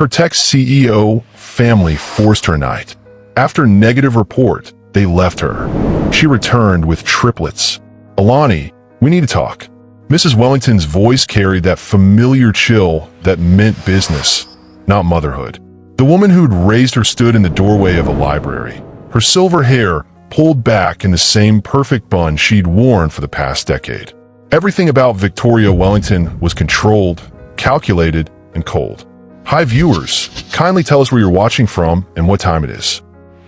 Her tech CEO family forced her night. After negative report, they left her. She returned with triplets. "Alani, we need to talk." Mrs. Wellington's voice carried that familiar chill that meant business, not motherhood. The woman who'd raised her stood in the doorway of a library, her silver hair pulled back in the same perfect bun she'd worn for the past decade. Everything about Victoria Wellington was controlled, calculated, and cold. Hi viewers, kindly tell us where you're watching from and what time it is.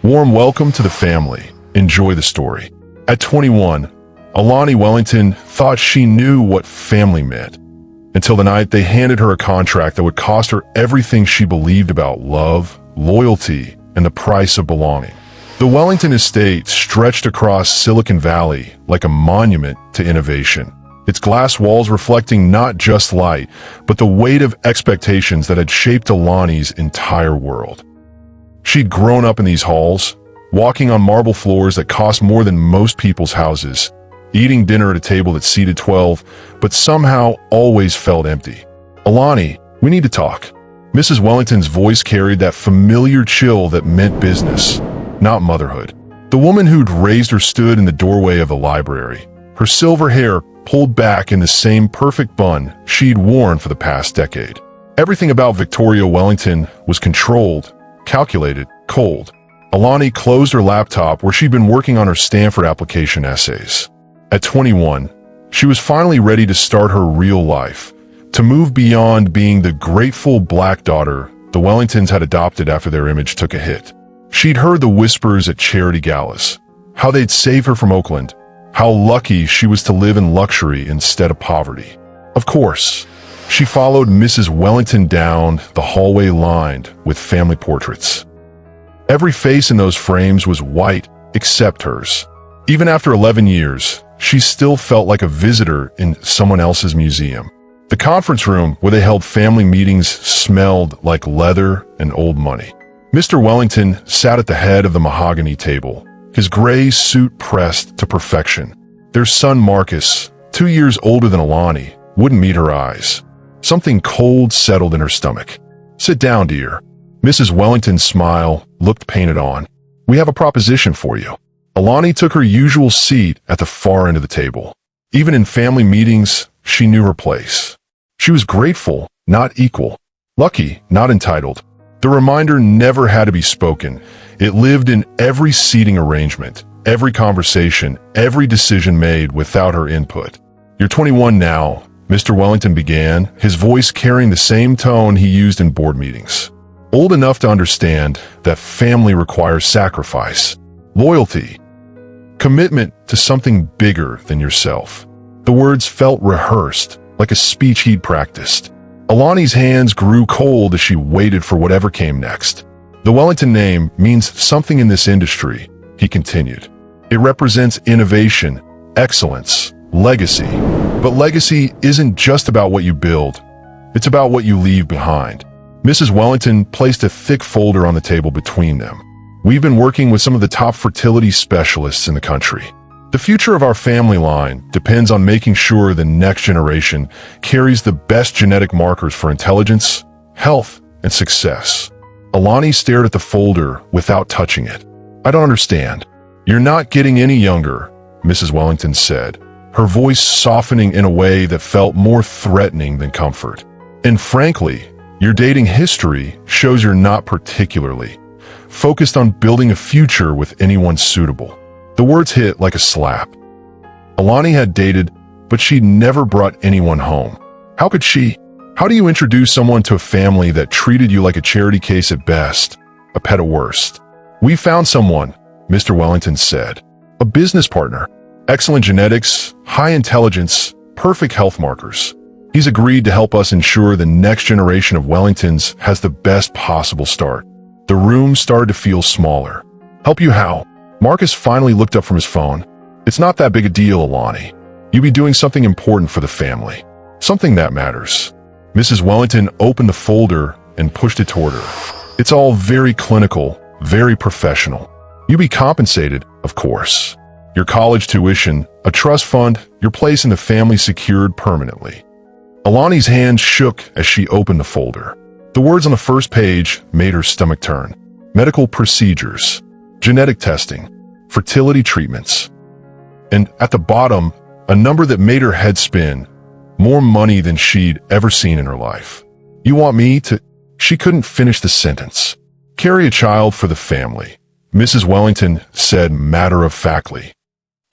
Warm welcome to the family. Enjoy the story. At 21, Alani Wellington thought she knew what family meant, until the night they handed her a contract that would cost her everything she believed about love, loyalty, and the price of belonging. The Wellington estate stretched across Silicon Valley like a monument to innovation, its glass walls reflecting not just light, but the weight of expectations that had shaped Alani's entire world. She'd grown up in these halls, walking on marble floors that cost more than most people's houses, eating dinner at a table that seated 12, but somehow always felt empty. "Alani, we need to talk." Mrs. Wellington's voice carried that familiar chill that meant business, not motherhood. The woman who'd raised her stood in the doorway of the library, her silver hair pulled back in the same perfect bun she'd worn for the past decade. Everything about Victoria Wellington was controlled, calculated, cold. Alani closed her laptop where she'd been working on her Stanford application essays. At 21, she was finally ready to start her real life, to move beyond being the grateful black daughter the Wellingtons had adopted after their image took a hit. She'd heard the whispers at charity galas, how they'd save her from Oakland, how lucky she was to live in luxury instead of poverty. Of course, she followed Mrs. Wellington down the hallway lined with family portraits. Every face in those frames was white except hers. Even after 11 years, she still felt like a visitor in someone else's museum. The conference room where they held family meetings smelled like leather and old money. Mr. Wellington sat at the head of the mahogany table, his gray suit pressed to perfection. Their son Marcus, 2 years older than Alani, wouldn't meet her eyes. Something cold settled in her stomach. "Sit down, dear." Mrs. Wellington's smile looked painted on. "We have a proposition for you." Alani took her usual seat at the far end of the table. Even in family meetings, she knew her place. She was grateful, not equal. Lucky, not entitled. The reminder never had to be spoken. It lived in every seating arrangement, every conversation, every decision made without her input. "You're 21 now," Mr. Wellington began, his voice carrying the same tone he used in board meetings. "Old enough to understand that family requires sacrifice, loyalty, commitment to something bigger than yourself." The words felt rehearsed, like a speech he'd practiced. Alani's hands grew cold as she waited for whatever came next. "The Wellington name means something in this industry," he continued. "It represents innovation, excellence, legacy. But legacy isn't just about what you build. It's about what you leave behind." Mrs. Wellington placed a thick folder on the table between them. "We've been working with some of the top fertility specialists in the country. The future of our family line depends on making sure the next generation carries the best genetic markers for intelligence, health, and success." Alani stared at the folder without touching it. "I don't understand." "You're not getting any younger," Mrs. Wellington said, her voice softening in a way that felt more threatening than comfort. "And frankly, your dating history shows you're not particularly focused on building a future with anyone suitable." The words hit like a slap. Alani had dated, but she'd never brought anyone home. How could she? How do you introduce someone to a family that treated you like a charity case at best, a pet at worst? "We found someone," Mr. Wellington said. "A business partner. Excellent genetics, high intelligence, perfect health markers. He's agreed to help us ensure the next generation of Wellingtons has the best possible start." The room started to feel smaller. "Help you how?" Marcus finally looked up from his phone. "It's not that big a deal, Alani. You'll be doing something important for the family. Something that matters." Mrs. Wellington opened the folder and pushed it toward her. "It's all very clinical, very professional. You'll be compensated, of course. Your college tuition, a trust fund, your place in the family secured permanently." Alani's hand shook as she opened the folder. The words on the first page made her stomach turn. Medical procedures, genetic testing, fertility treatments. And at the bottom, a number that made her head spin. More money than she'd ever seen in her life. You want me to... She couldn't finish the sentence. Carry a child for the family, Mrs. Wellington said matter-of-factly.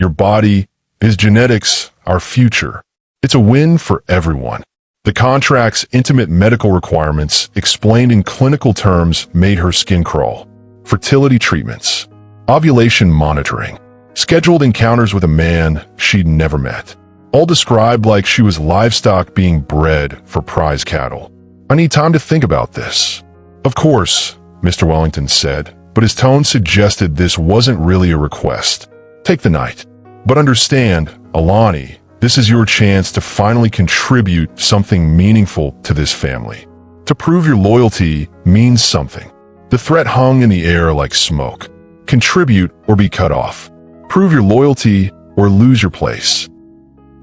Your body, his genetics, our future. It's a win for everyone. The contract's intimate medical requirements, explained in clinical terms, made her skin crawl. Fertility treatments, ovulation monitoring, scheduled encounters with a man she'd never met. All described like she was livestock being bred for prize cattle. I need time to think about this. Of course, Mr. Wellington said, but his tone suggested this wasn't really a request. Take the night. But understand, Alani, this is your chance to finally contribute something meaningful to this family. To prove your loyalty means something. The threat hung in the air like smoke. Contribute or be cut off. Prove your loyalty or lose your place.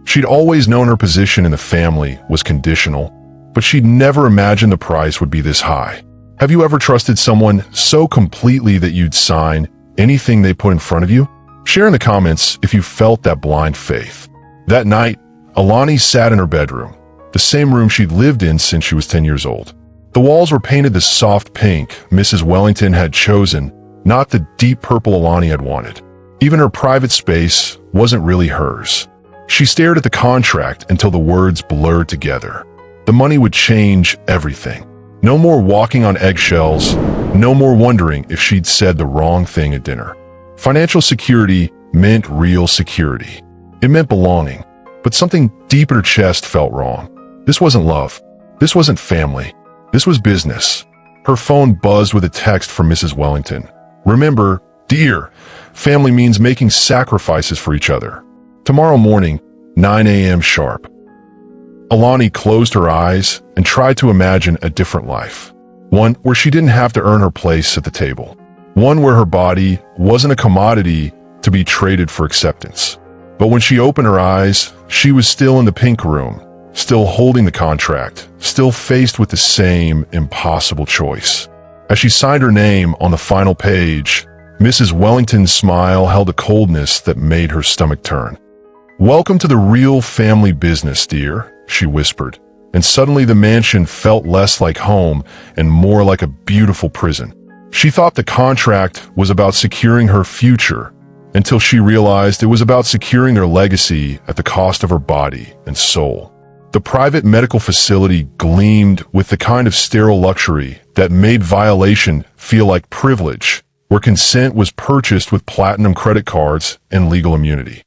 She'd always known her position in the family was conditional, but she'd never imagined the price would be this high. Have you ever trusted someone so completely that you'd sign anything they put in front of you? Share in the comments if you felt that blind faith. That night, Alani sat in her bedroom, the same room she'd lived in since she was 10 years old. The walls were painted the soft pink Mrs. Wellington had chosen, not the deep purple Alani had wanted. Even her private space wasn't really hers. She stared at the contract until the words blurred together. The money would change everything. No more walking on eggshells, no more wondering if she'd said the wrong thing at dinner. Financial security meant real security. It meant belonging, but something deep in her chest felt wrong. This wasn't love. This wasn't family. This was business. Her phone buzzed with a text from Mrs. Wellington. Remember, dear, family means making sacrifices for each other. Tomorrow morning, 9 a.m. sharp. Alani closed her eyes and tried to imagine a different life. One where she didn't have to earn her place at the table. One where her body wasn't a commodity to be traded for acceptance. But when she opened her eyes, she was still in the pink room, still holding the contract, still faced with the same impossible choice. As she signed her name on the final page, Mrs. Wellington's smile held a coldness that made her stomach turn. Welcome to the real family business, dear, she whispered, and suddenly the mansion felt less like home and more like a beautiful prison. She thought the contract was about securing her future, until she realized it was about securing their legacy at the cost of her body and soul. The private medical facility gleamed with the kind of sterile luxury that made violation feel like privilege, where consent was purchased with platinum credit cards and legal immunity.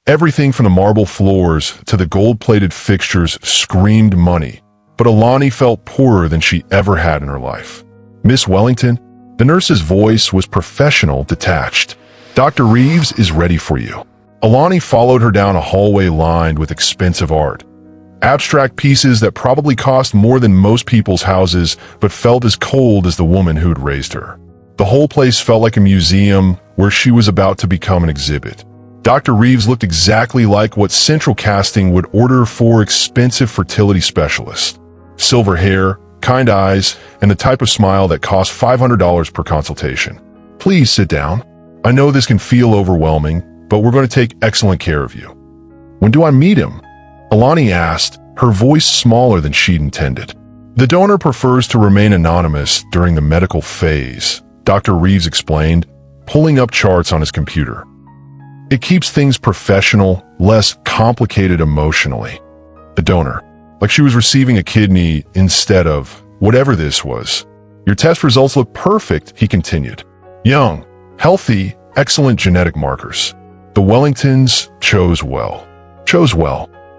Everything from the marble floors to the gold-plated fixtures screamed money, but Alani felt poorer than she ever had in her life. Miss Wellington, the nurse's voice was professional, detached. Dr. Reeves is ready for you. Alani followed her down a hallway lined with expensive art. Abstract pieces that probably cost more than most people's houses, but felt as cold as the woman who'd raised her. The whole place felt like a museum where she was about to become an exhibit. Dr. Reeves looked exactly like what Central Casting would order for expensive fertility specialists. Silver hair, kind eyes, and the type of smile that cost $500 per consultation. Please sit down. I know this can feel overwhelming, but we're going to take excellent care of you. When do I meet him? Alani asked, her voice smaller than she'd intended. The donor prefers to remain anonymous during the medical phase, Dr. Reeves explained, pulling up charts on his computer. It keeps things professional, less complicated emotionally. The donor, like she was receiving a kidney instead of whatever this was. Your test results look perfect, he continued. Young, healthy, excellent genetic markers. The Wellingtons chose well.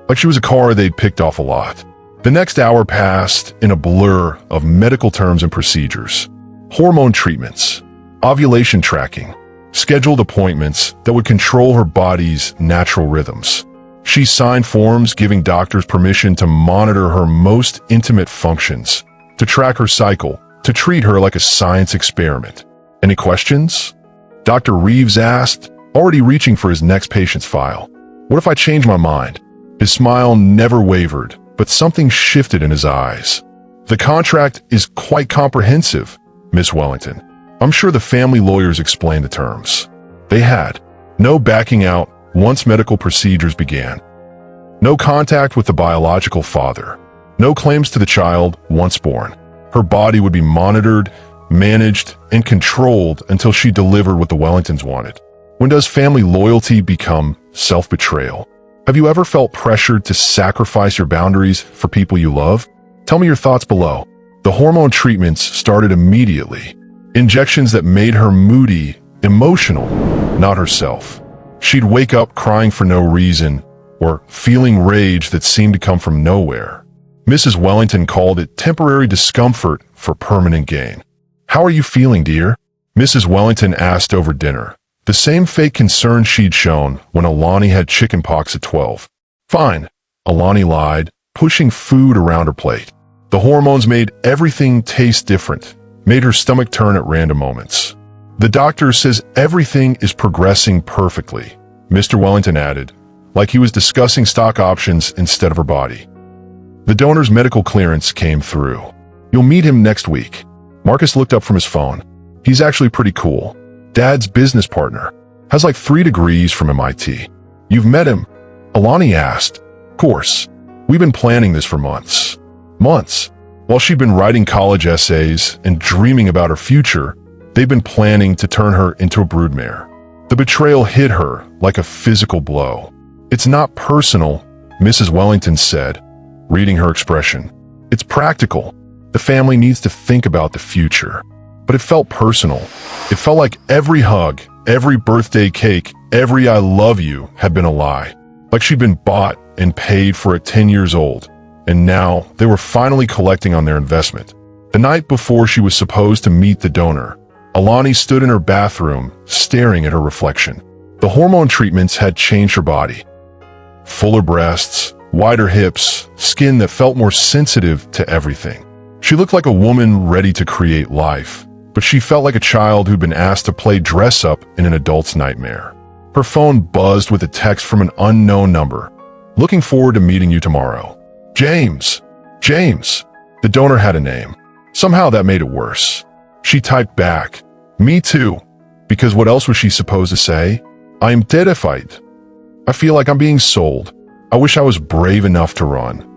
Like she was a car they'd picked off a lot. The next hour passed in a blur of medical terms and procedures. Hormone treatments, ovulation tracking, scheduled appointments that would control her body's natural rhythms. She signed forms giving doctors permission to monitor her most intimate functions, to track her cycle, to treat her like a science experiment. Any questions? Dr. Reeves asked, already reaching for his next patient's file. What if I change my mind? His smile never wavered, but something shifted in his eyes. The contract is quite comprehensive, Miss Wellington. I'm sure the family lawyers explained the terms. They had no backing out once medical procedures began. No contact with the biological father. No claims to the child once born. Her body would be monitored, managed, and controlled until she delivered what the Wellingtons wanted. When does family loyalty become self-betrayal? Have you ever felt pressured to sacrifice your boundaries for people you love? Tell me your thoughts below. The hormone treatments started immediately. Injections that made her moody, emotional, not herself. She'd wake up crying for no reason, or feeling rage that seemed to come from nowhere. Mrs. Wellington called it temporary discomfort for permanent gain. How are you feeling, dear? Mrs. Wellington asked over dinner. The same fake concern she'd shown when Alani had chickenpox at 12. Fine, Alani lied, pushing food around her plate. The hormones made everything taste different, made her stomach turn at random moments. The doctor says everything is progressing perfectly, Mr. Wellington added, like he was discussing stock options instead of her body. The donor's medical clearance came through. You'll meet him next week. Marcus looked up from his phone. He's actually pretty cool. Dad's business partner. Has like 3 degrees from MIT. You've met him? Alani asked. Of course. We've been planning this for months. Months. While she'd been writing college essays and dreaming about her future, they'd been planning to turn her into a broodmare. The betrayal hit her like a physical blow. It's not personal, Mrs. Wellington said, reading her expression. It's practical. The family needs to think about the future. But it felt personal. It felt like every hug, every birthday cake, every I love you had been a lie. Like she'd been bought and paid for at 10 years old. And now they were finally collecting on their investment. The night before she was supposed to meet the donor, Alani stood in her bathroom, staring at her reflection. The hormone treatments had changed her body. Fuller breasts, wider hips, skin that felt more sensitive to everything. She looked like a woman ready to create life, but she felt like a child who'd been asked to play dress-up in an adult's nightmare. Her phone buzzed with a text from an unknown number. Looking forward to meeting you tomorrow. James. James. The donor had a name. Somehow that made it worse. She typed back, me too, because what else was she supposed to say? I am terrified. I feel like I'm being sold. I wish I was brave enough to run.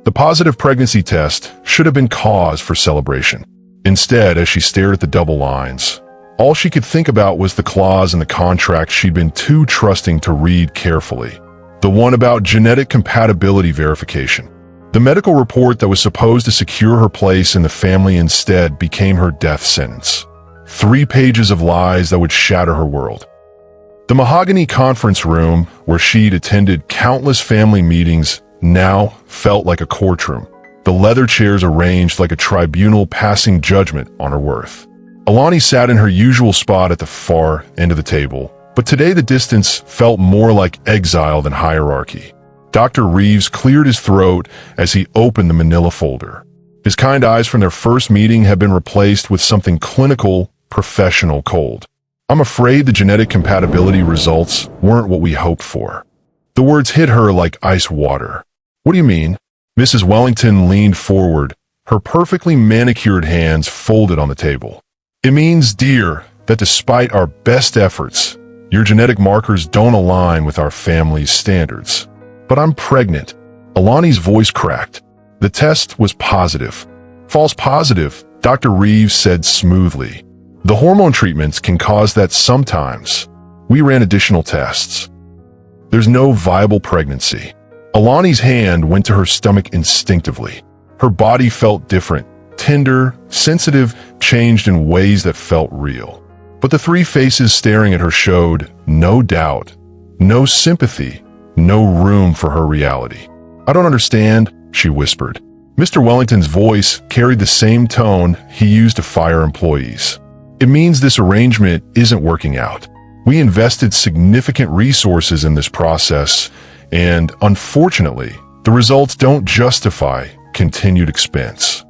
The positive pregnancy test should have been cause for celebration. Instead, as she stared at the double lines, all she could think about was the clause in the contract she'd been too trusting to read carefully. The one about genetic compatibility verification. The medical report that was supposed to secure her place in the family instead became her death sentence. 3 pages of lies that would shatter her world. The mahogany conference room, where she'd attended countless family meetings, now felt like a courtroom. The leather chairs arranged like a tribunal passing judgment on her worth. Alani sat in her usual spot at the far end of the table, but today the distance felt more like exile than hierarchy. Dr. Reeves cleared his throat as he opened the manila folder. His kind eyes from their first meeting had been replaced with something clinical, professional cold. I'm afraid the genetic compatibility results weren't what we hoped for. The words hit her like ice water. What do you mean? Mrs. Wellington leaned forward, her perfectly manicured hands folded on the table. It means, dear, that despite our best efforts, your genetic markers don't align with our family's standards. But I'm pregnant. Alani's voice cracked. The test was positive. False positive, Dr. Reeves said smoothly. The hormone treatments can cause that sometimes. We ran additional tests. There's no viable pregnancy. Alani's hand went to her stomach instinctively. Her body felt different, tender, sensitive, changed in ways that felt real. But the 3 faces staring at her showed no doubt, no sympathy, no room for her reality. I don't understand, she whispered. Mr. Wellington's voice carried the same tone he used to fire employees. It means this arrangement isn't working out. We invested significant resources in this process, and unfortunately, the results don't justify continued expense.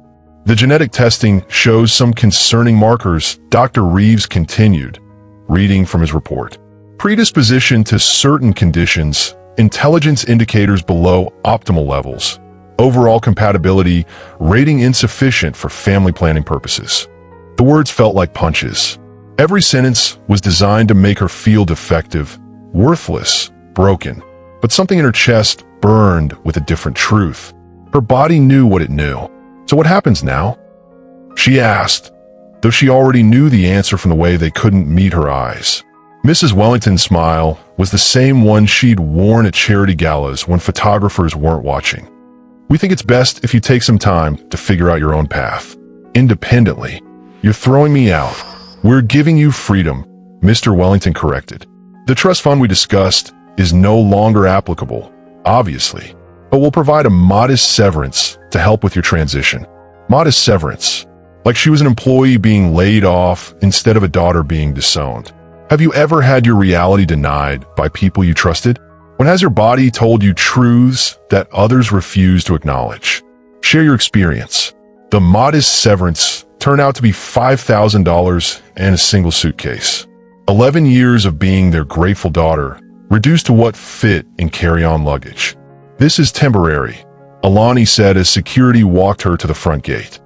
The genetic testing shows some concerning markers, Dr. Reeves continued, reading from his report. Predisposition to certain conditions, intelligence indicators below optimal levels, overall compatibility, rating insufficient for family planning purposes. The words felt like punches. Every sentence was designed to make her feel defective, worthless, broken. But something in her chest burned with a different truth. Her body knew what it knew. So what happens now? She asked, though she already knew the answer from the way they couldn't meet her eyes. Mrs. Wellington's smile was the same one she'd worn at charity galas when photographers weren't watching. We think it's best if you take some time to figure out your own path. Independently. You're throwing me out. We're giving you freedom, Mr. Wellington corrected. The trust fund we discussed is no longer applicable, obviously, but we'll provide a modest severance to help with your transition. Modest severance. Like she was an employee being laid off instead of a daughter being disowned. Have you ever had your reality denied by people you trusted? When has your body told you truths that others refuse to acknowledge? Share your experience. The modest severance turned out to be $5,000 and a single suitcase. 11 years of being their grateful daughter, reduced to what fit in carry-on luggage. This is temporary, Alani said as security walked her to the front gate.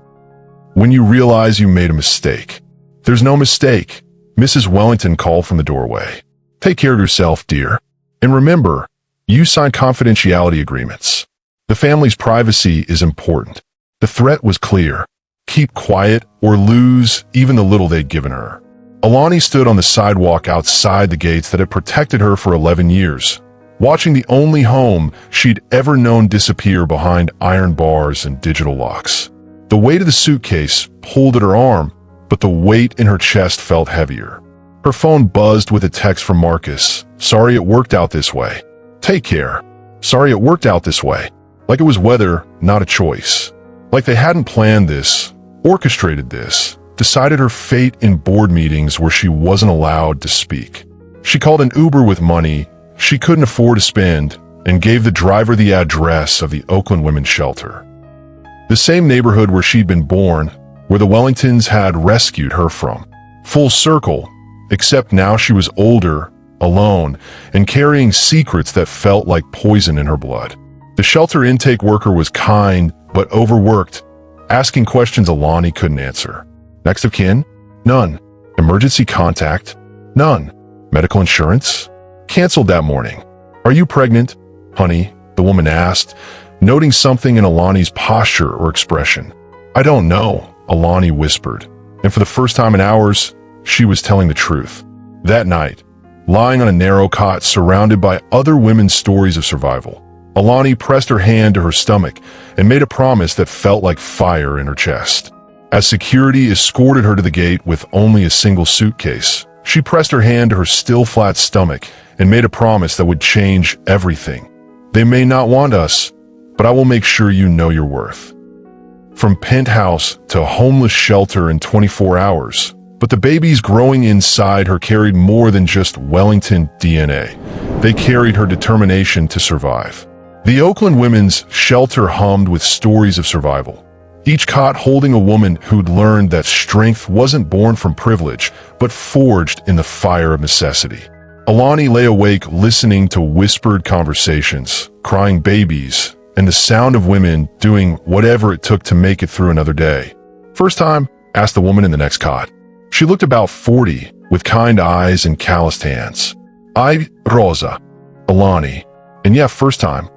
When you realize you made a mistake. There's no mistake, Mrs. Wellington called from the doorway. Take care of yourself, dear. And remember, you signed confidentiality agreements. The family's privacy is important. The threat was clear. Keep quiet or lose even the little they'd given her. Alani stood on the sidewalk outside the gates that had protected her for 11 years, watching the only home she'd ever known disappear behind iron bars and digital locks. The weight of the suitcase pulled at her arm, but the weight in her chest felt heavier. Her phone buzzed with a text from Marcus. Sorry it worked out this way. Take care. Sorry it worked out this way. Like it was weather, not a choice. Like they hadn't planned this, orchestrated this, decided her fate in board meetings where she wasn't allowed to speak. She called an Uber with money she couldn't afford to spend and gave the driver the address of the Oakland Women's Shelter. The same neighborhood where she'd been born, where the Wellingtons had rescued her from. Full circle, except now she was older, alone, and carrying secrets that felt like poison in her blood. The shelter intake worker was kind, but overworked, asking questions Alani couldn't answer. Next of kin? None. Emergency contact? None. Medical insurance? Canceled that morning. Are you pregnant, honey? The woman asked, noting something in Alani's posture or expression. I don't know, Alani whispered, and for the first time in hours, she was telling the truth. That night, lying on a narrow cot surrounded by other women's stories of survival, Alani pressed her hand to her stomach and made a promise that felt like fire in her chest. As security escorted her to the gate with only a single suitcase, she pressed her hand to her still flat stomach and made a promise that would change everything. They may not want us, but I will make sure you know your worth. From penthouse to homeless shelter in 24 hours, but the babies growing inside her carried more than just Wellington DNA. They carried her determination to survive. The Oakland Women's Shelter hummed with stories of survival, each cot holding a woman who'd learned that strength wasn't born from privilege, but forged in the fire of necessity. Alani lay awake listening to whispered conversations, crying babies, and the sound of women doing whatever it took to make it through another day. First time? Asked the woman in the next cot. She looked about 40, with kind eyes and calloused hands. I, Rosa. Alani. And yeah, first time.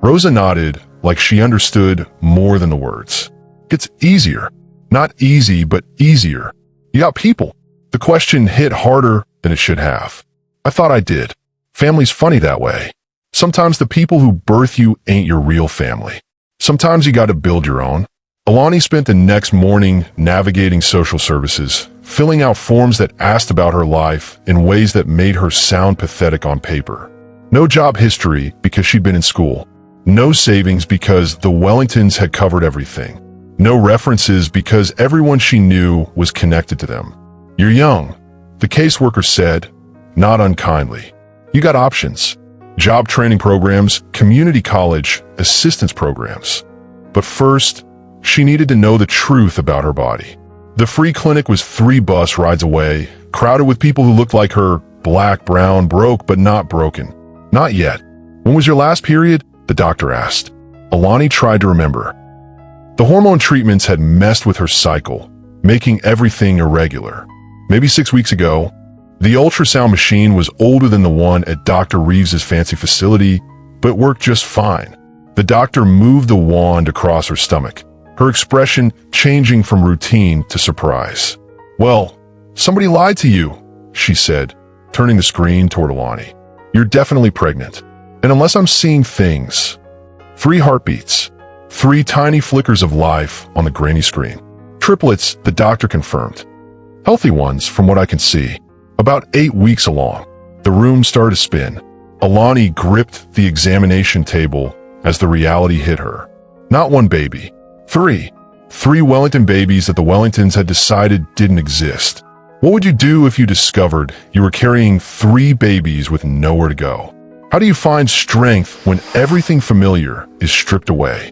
Rosa nodded like she understood more than the words. It's easier. Not easy, but easier. You got people. The question hit harder than it should have. I thought I did. Family's funny that way. Sometimes the people who birth you ain't your real family. Sometimes you gotta build your own. Alani spent the next morning navigating social services, filling out forms that asked about her life in ways that made her sound pathetic on paper. No job history because she'd been in school. No savings because the Wellingtons had covered everything. No references because everyone she knew was connected to them. You're young, the caseworker said, not unkindly. You got options. Job training programs, community college, assistance programs. But first, she needed to know the truth about her body. The free clinic was 3 bus rides away, crowded with people who looked like her, black, brown, broke but not broken. Not yet. When was your last period? The doctor asked. Alani tried to remember. The hormone treatments had messed with her cycle, making everything irregular. Maybe 6 weeks ago, the ultrasound machine was older than the one at Dr. Reeves's fancy facility, but worked just fine. The doctor moved the wand across her stomach, her expression changing from routine to surprise. "Well, somebody lied to you," she said, turning the screen toward Alani. "You're definitely pregnant. And unless I'm seeing things..." 3 heartbeats. 3 tiny flickers of life on the grainy screen. Triplets, the doctor confirmed. Healthy ones, from what I can see. About 8 weeks along. The room started to spin. Alani gripped the examination table as the reality hit her. Not 1 baby. 3. 3 Wellington babies that the Wellingtons had decided didn't exist. What would you do if you discovered you were carrying 3 babies with nowhere to go? How do you find strength when everything familiar is stripped away?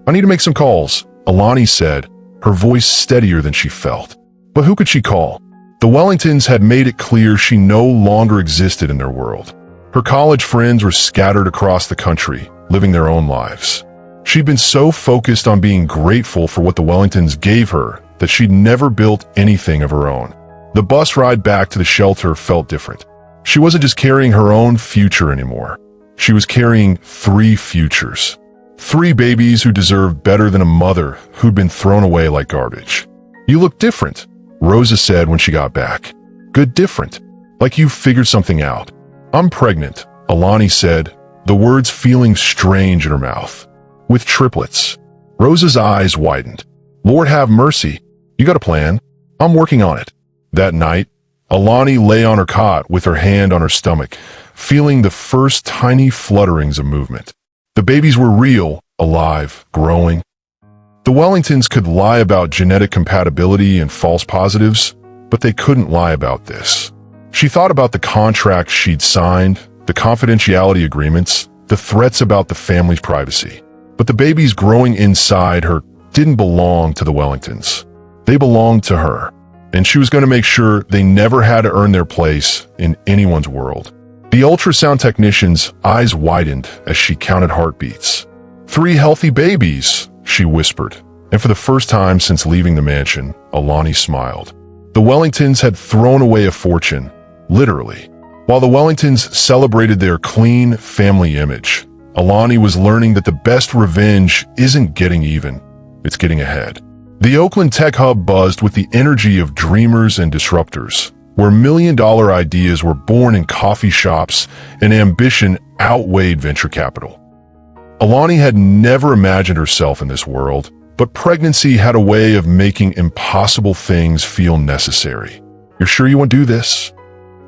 "I need to make some calls," Alani said, her voice steadier than she felt. But who could she call? The Wellingtons had made it clear she no longer existed in their world. Her college friends were scattered across the country, living their own lives. She'd been so focused on being grateful for what the Wellingtons gave her that she'd never built anything of her own. The bus ride back to the shelter felt different. She wasn't just carrying her own future anymore. She was carrying 3 futures. 3 babies who deserved better than a mother who'd been thrown away like garbage. "You look different," Rosa said when she got back. "Good different. Like you figured something out." "I'm pregnant," Alani said, the words feeling strange in her mouth. "With triplets." Rosa's eyes widened. "Lord have mercy. You got a plan?" "I'm working on it." That night, Alani lay on her cot with her hand on her stomach, feeling the first tiny flutterings of movement. The babies were real, alive, growing. The Wellingtons could lie about genetic compatibility and false positives, but they couldn't lie about this. She thought about the contracts she'd signed, the confidentiality agreements, the threats about the family's privacy. But the babies growing inside her didn't belong to the Wellingtons. They belonged to her, and she was going to make sure they never had to earn their place in anyone's world. The ultrasound technician's eyes widened as she counted heartbeats. 3 healthy babies, she whispered, and for the first time since leaving the mansion, Alani smiled. The Wellingtons had thrown away a fortune, literally. While the Wellingtons celebrated their clean family image, Alani was learning that the best revenge isn't getting even, it's getting ahead. The Oakland tech hub buzzed with the energy of dreamers and disruptors, where million-dollar ideas were born in coffee shops and ambition outweighed venture capital. Alani had never imagined herself in this world, but pregnancy had a way of making impossible things feel necessary. "You're sure you want to do this?"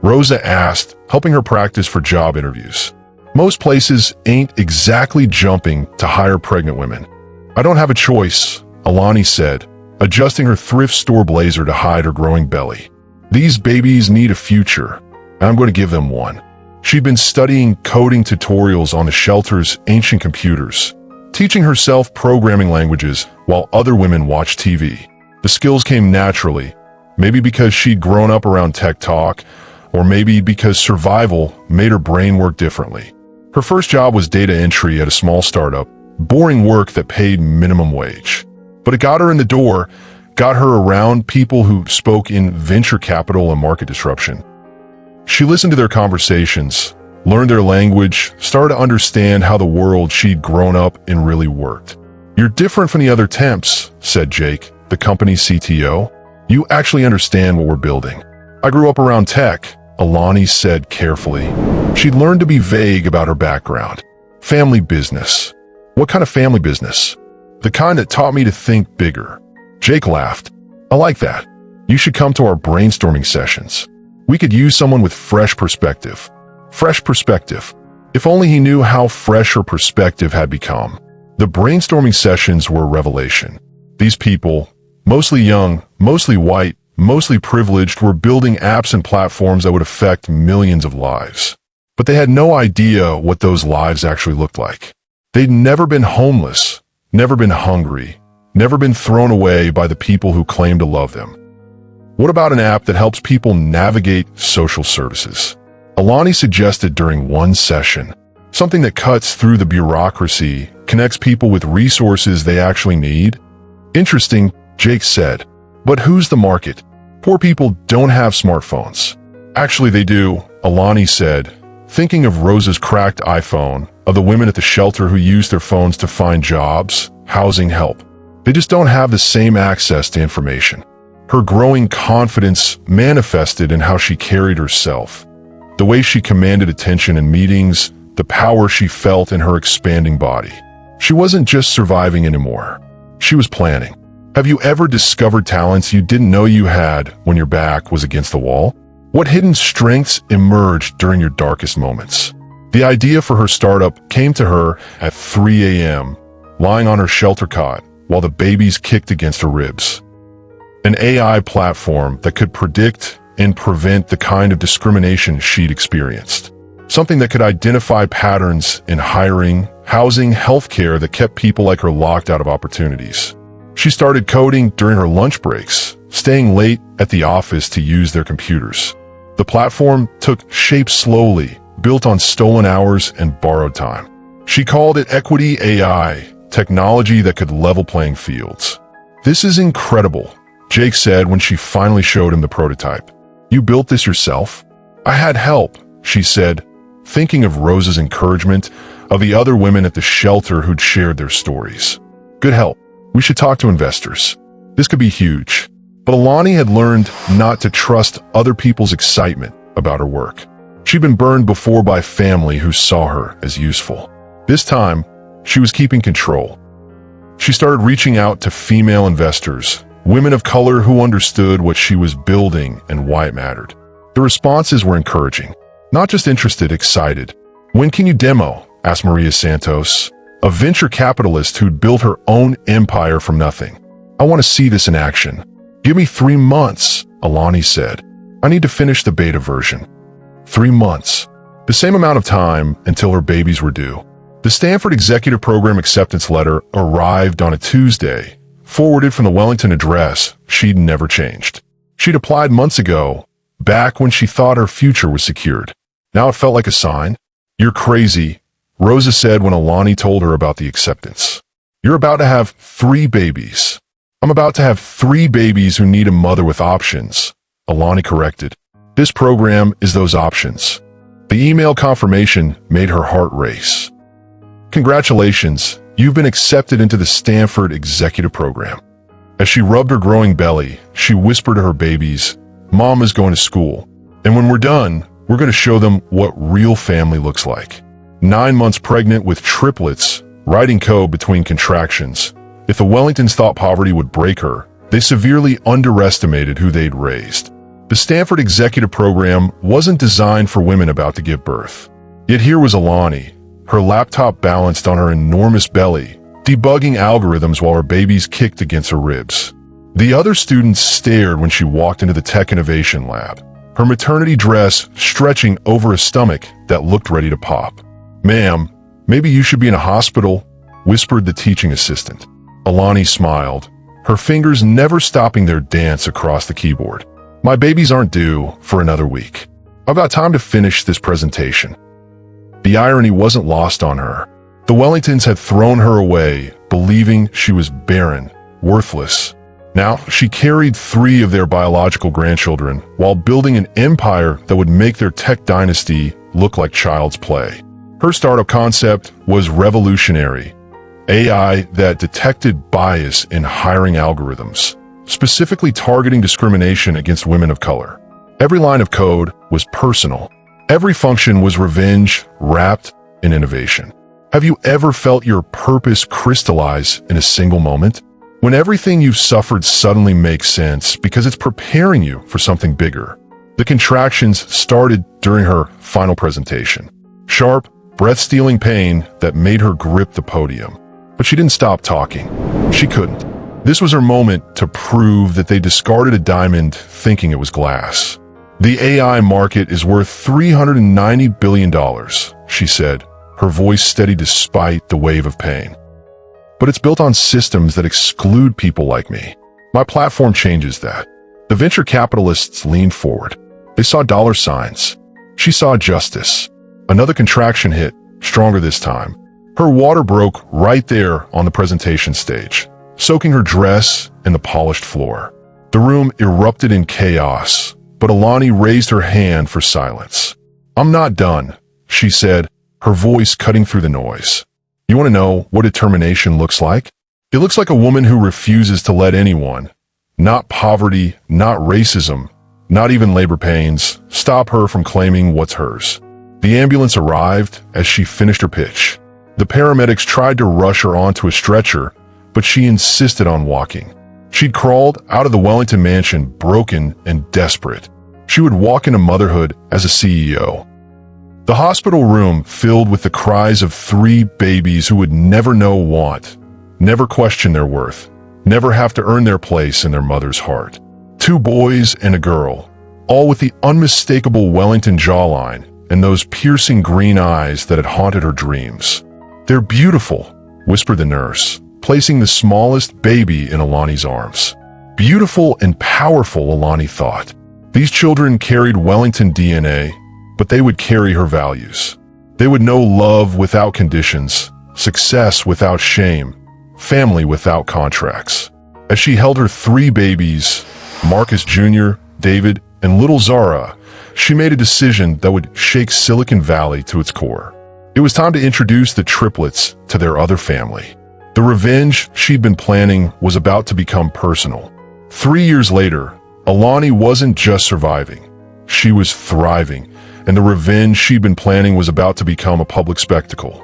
Rosa asked, helping her practice for job interviews. "Most places ain't exactly jumping to hire pregnant women." "I don't have a choice," Alani said, adjusting her thrift store blazer to hide her growing belly. "These babies need a future, and I'm going to give them one." She'd been studying coding tutorials on the shelter's ancient computers, teaching herself programming languages while other women watched TV. The skills came naturally, maybe because she'd grown up around tech talk, or maybe because survival made her brain work differently. Her first job was data entry at a small startup, boring work that paid minimum wage. But it got her in the door, got her around people who spoke in venture capital and market disruption. She listened to their conversations, learned their language, started to understand how the world she'd grown up in really worked. "You're different from the other temps," said Jake, the company's CTO. "You actually understand what we're building." "I grew up around tech," Alani said carefully. She'd learned to be vague about her background. "Family business." "What kind of family business?" "The kind that taught me to think bigger." Jake laughed. "I like that. You should come to our brainstorming sessions. We could use someone with fresh perspective." Fresh perspective. If only he knew how fresh her perspective had become. The brainstorming sessions were a revelation. These people, mostly young, mostly white, mostly privileged, were building apps and platforms that would affect millions of lives. But they had no idea what those lives actually looked like. They'd never been homeless, never been hungry, never been thrown away by the people who claim to love them. What about an app that helps people navigate social services? Alani suggested during one session, something that cuts through the bureaucracy, connects people with resources they actually need. Interesting, Jake said. But who's the market? Poor people don't have smartphones. Actually, they do, Alani said, thinking of Rosa's cracked iPhone, of the women at the shelter who use their phones to find jobs, housing, help. They just don't have the same access to information. Her growing confidence manifested in how she carried herself, the way she commanded attention in meetings, the power she felt in her expanding body. She wasn't just surviving anymore. She was planning. Have you ever discovered talents you didn't know you had when your back was against the wall? What hidden strengths emerged during your darkest moments? The idea for her startup came to her at 3 a.m., lying on her shelter cot while the babies kicked against her ribs. An AI platform that could predict and prevent the kind of discrimination she'd experienced. Something that could identify patterns in hiring, housing, healthcare that kept people like her locked out of opportunities. She started coding during her lunch breaks, staying late at the office to use their computers. The platform took shape slowly, built on stolen hours and borrowed time. She called it Equity AI, technology that could level playing fields. "This is incredible," Jake said when she finally showed him the prototype. "You built this yourself?" "I had help," she said, thinking of Rosa's encouragement, of the other women at the shelter who'd shared their stories. "Good help. We should talk to investors. This could be huge." But Alani had learned not to trust other people's excitement about her work. She'd been burned before by family who saw her as useful. This time, she was keeping control. She started reaching out to female investors, women of color who understood what she was building and why it mattered. The responses were encouraging, not just interested, excited. "When can you demo?" asked Maria Santos, a venture capitalist who'd built her own empire from nothing. "I want to see this in action." "Give me 3 months, Alani said. "I need to finish the beta version." 3 months. The same amount of time until her babies were due. The Stanford Executive Program acceptance letter arrived on a Tuesday, forwarded from the Wellington address she'd never changed. She'd applied months ago, back when she thought her future was secured. Now it felt like a sign. "You're crazy," Rosa said when Alani told her about the acceptance. "You're about to have 3 babies." "I'm about to have 3 babies who need a mother with options," Alani corrected. "This program is those options." The email confirmation made her heart race. "Congratulations, you've been accepted into the Stanford Executive Program." As she rubbed her growing belly, she whispered to her babies, "Mom is going to school. And when we're done, we're going to show them what real family looks like." 9 months pregnant with triplets, writing code between contractions. If the Wellingtons thought poverty would break her, they severely underestimated who they'd raised. The Stanford Executive Program wasn't designed for women about to give birth. Yet here was Alani, her laptop balanced on her enormous belly, debugging algorithms while her babies kicked against her ribs. The other students stared when she walked into the Tech Innovation Lab, her maternity dress stretching over a stomach that looked ready to pop. "Ma'am, maybe you should be in a hospital," whispered the teaching assistant. Alani smiled, her fingers never stopping their dance across the keyboard. "My babies aren't due for another week. I've got time to finish this presentation." The irony wasn't lost on her. The Wellingtons had thrown her away, believing she was barren, worthless. Now, she carried 3 of their biological grandchildren while building an empire that would make their tech dynasty look like child's play. Her startup concept was revolutionary. AI that detected bias in hiring algorithms, specifically targeting discrimination against women of color. Every line of code was personal. Every function was revenge wrapped in innovation. Have you ever felt your purpose crystallize in a single moment? When everything you've suffered suddenly makes sense because it's preparing you for something bigger. The contractions started during her final presentation. Sharp, breath-stealing pain that made her grip the podium. But she didn't stop talking. She couldn't. This was her moment to prove that they discarded a diamond thinking it was glass. "The AI market is worth $390 billion, she said, her voice steady despite the wave of pain. "But it's built on systems that exclude people like me. My platform changes that." The venture capitalists leaned forward. They saw dollar signs. She saw justice. Another contraction hit, stronger this time. Her water broke right there on the presentation stage, soaking her dress and the polished floor. The room erupted in chaos, but Alani raised her hand for silence. "I'm not done," she said, her voice cutting through the noise. "You want to know what determination looks like? It looks like a woman who refuses to let anyone, not poverty, not racism, not even labor pains, stop her from claiming what's hers." The ambulance arrived as she finished her pitch. The paramedics tried to rush her onto a stretcher, but she insisted on walking. She'd crawled out of the Wellington mansion broken and desperate. She would walk into motherhood as a CEO. The hospital room filled with the cries of 3 babies who would never know want, never question their worth, never have to earn their place in their mother's heart. 2 boys and a girl, all with the unmistakable Wellington jawline and those piercing green eyes that had haunted her dreams. "They're beautiful," whispered the nurse, placing the smallest baby in Alani's arms. Beautiful and powerful, Alani thought. These children carried Wellington DNA, but they would carry her values. They would know love without conditions, success without shame, family without contracts. As she held her 3 babies, Marcus Jr., David, and little Zara, she made a decision that would shake Silicon Valley to its core. It was time to introduce the triplets to their other family. The revenge she'd been planning was about to become personal. 3 years later, Alani wasn't just surviving. She was thriving, and the revenge she'd been planning was about to become a public spectacle.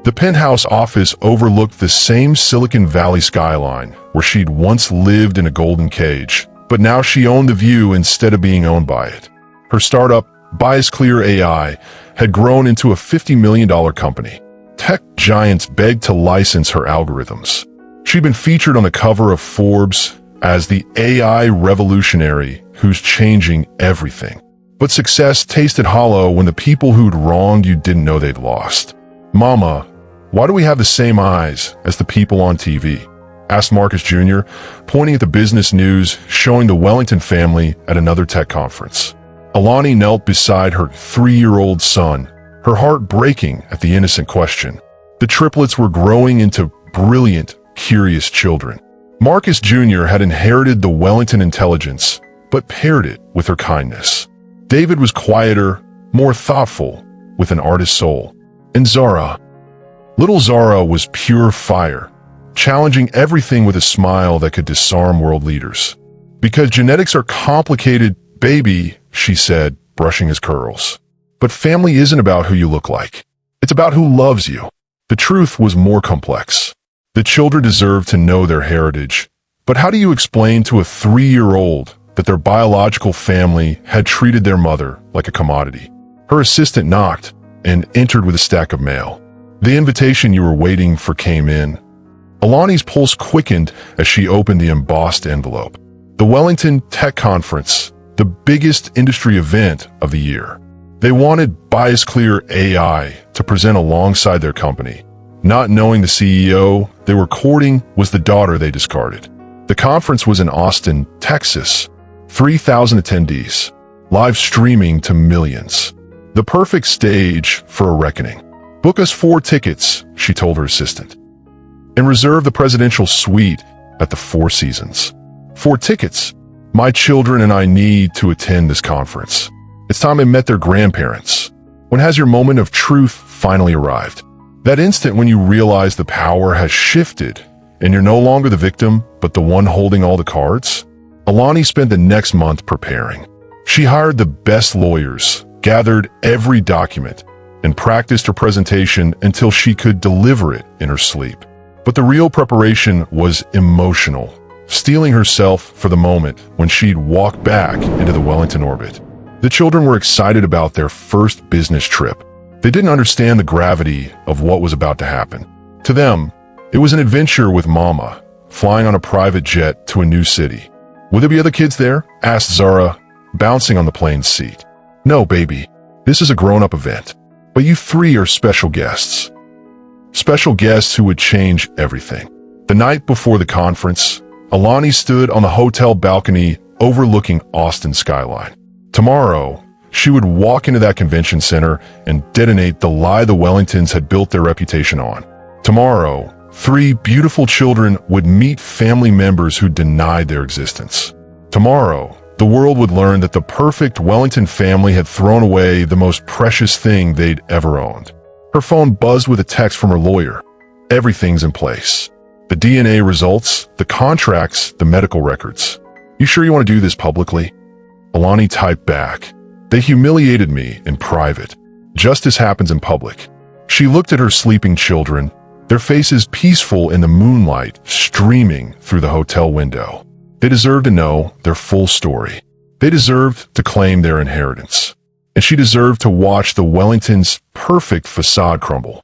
The penthouse office overlooked the same Silicon Valley skyline where she'd once lived in a golden cage, but now she owned the view instead of being owned by it. Her startup, BiasClear AI, had grown into a $50 million company. Tech giants begged to license her algorithms. She'd been featured on the cover of Forbes as the AI revolutionary who's changing everything. But success tasted hollow when the people who'd wronged you didn't know they'd lost. "Mama, why do we have the same eyes as the people on TV?" asked Marcus Jr., pointing at the business news showing the Wellington family at another tech conference. Alani knelt beside her 3-year-old son, her heart breaking at the innocent question. The triplets were growing into brilliant, curious children. Marcus Jr. had inherited the Wellington intelligence, but paired it with her kindness. David was quieter, more thoughtful, with an artist's soul. And Zara. Little Zara was pure fire, challenging everything with a smile that could disarm world leaders. "Because genetics are complicated, baby," she said, brushing his curls. "But family isn't about who you look like. It's about who loves you." The truth was more complex. The children deserved to know their heritage. But how do you explain to a 3-year-old that their biological family had treated their mother like a commodity? Her assistant knocked and entered with a stack of mail. "The invitation you were waiting for came in." Alani's pulse quickened as she opened the embossed envelope. The Wellington Tech Conference, the biggest industry event of the year. They wanted BiasClear AI to present alongside their company. Not knowing the CEO they were courting was the daughter they discarded. The conference was in Austin, Texas. 3,000 attendees, live streaming to millions. The perfect stage for a reckoning. "Book us 4 tickets," she told her assistant. "And reserve the presidential suite at the 4 Seasons." 4 tickets. My children and I need to attend this conference. It's time I met their grandparents. When has your moment of truth finally arrived? That instant when you realize the power has shifted and you're no longer the victim, but the one holding all the cards? Alani spent the next month preparing. She hired the best lawyers, gathered every document, and practiced her presentation until she could deliver it in her sleep. But the real preparation was emotional, steeling herself for the moment when she'd walk back into the Wellington orbit. The children were excited about their first business trip. They didn't understand the gravity of what was about to happen. To them, it was an adventure with Mama, flying on a private jet to a new city. "Will there be other kids there?" asked Zara, bouncing on the plane's seat. "No, baby. This is a grown-up event. But you 3 are special guests." Special guests who would change everything. The night before the conference, Alani stood on the hotel balcony overlooking Austin skyline. Tomorrow, she would walk into that convention center and detonate the lie the Wellingtons had built their reputation on. Tomorrow, 3 beautiful children would meet family members who denied their existence. Tomorrow, the world would learn that the perfect Wellington family had thrown away the most precious thing they'd ever owned. Her phone buzzed with a text from her lawyer. Everything's in place. The DNA results, the contracts, the medical records. You sure you want to do this publicly? Alani typed back. They humiliated me in private. Justice happens in public. She looked at her sleeping children, their faces peaceful in the moonlight streaming through the hotel window. They deserved to know their full story. They deserved to claim their inheritance. And she deserved to watch the Wellingtons' perfect facade crumble.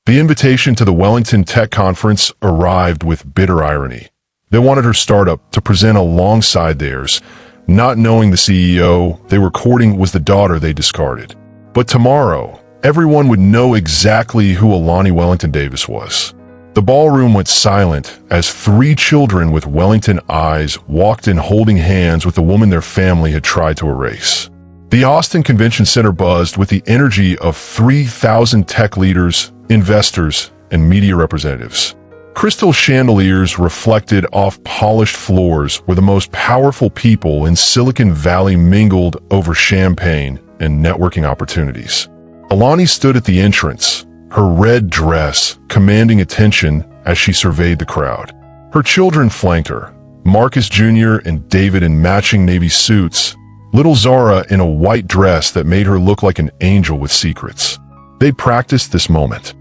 The invitation to the Wellington Tech Conference arrived with bitter irony. They wanted her startup to present alongside theirs, not knowing the CEO they were courting was the daughter they discarded. But tomorrow, everyone would know exactly who Alani Wellington Davis was. The ballroom went silent as 3 children with Wellington eyes walked in holding hands with the woman their family had tried to erase. The Austin Convention Center buzzed with the energy of 3,000 tech leaders, investors, and media representatives. Crystal chandeliers reflected off polished floors where the most powerful people in Silicon Valley mingled over champagne and networking opportunities. Alani stood at the entrance, her red dress commanding attention as she surveyed the crowd. Her children flanked her, Marcus Jr. and David in matching navy suits, little Zara in a white dress that made her look like an angel with secrets. They practiced this moment.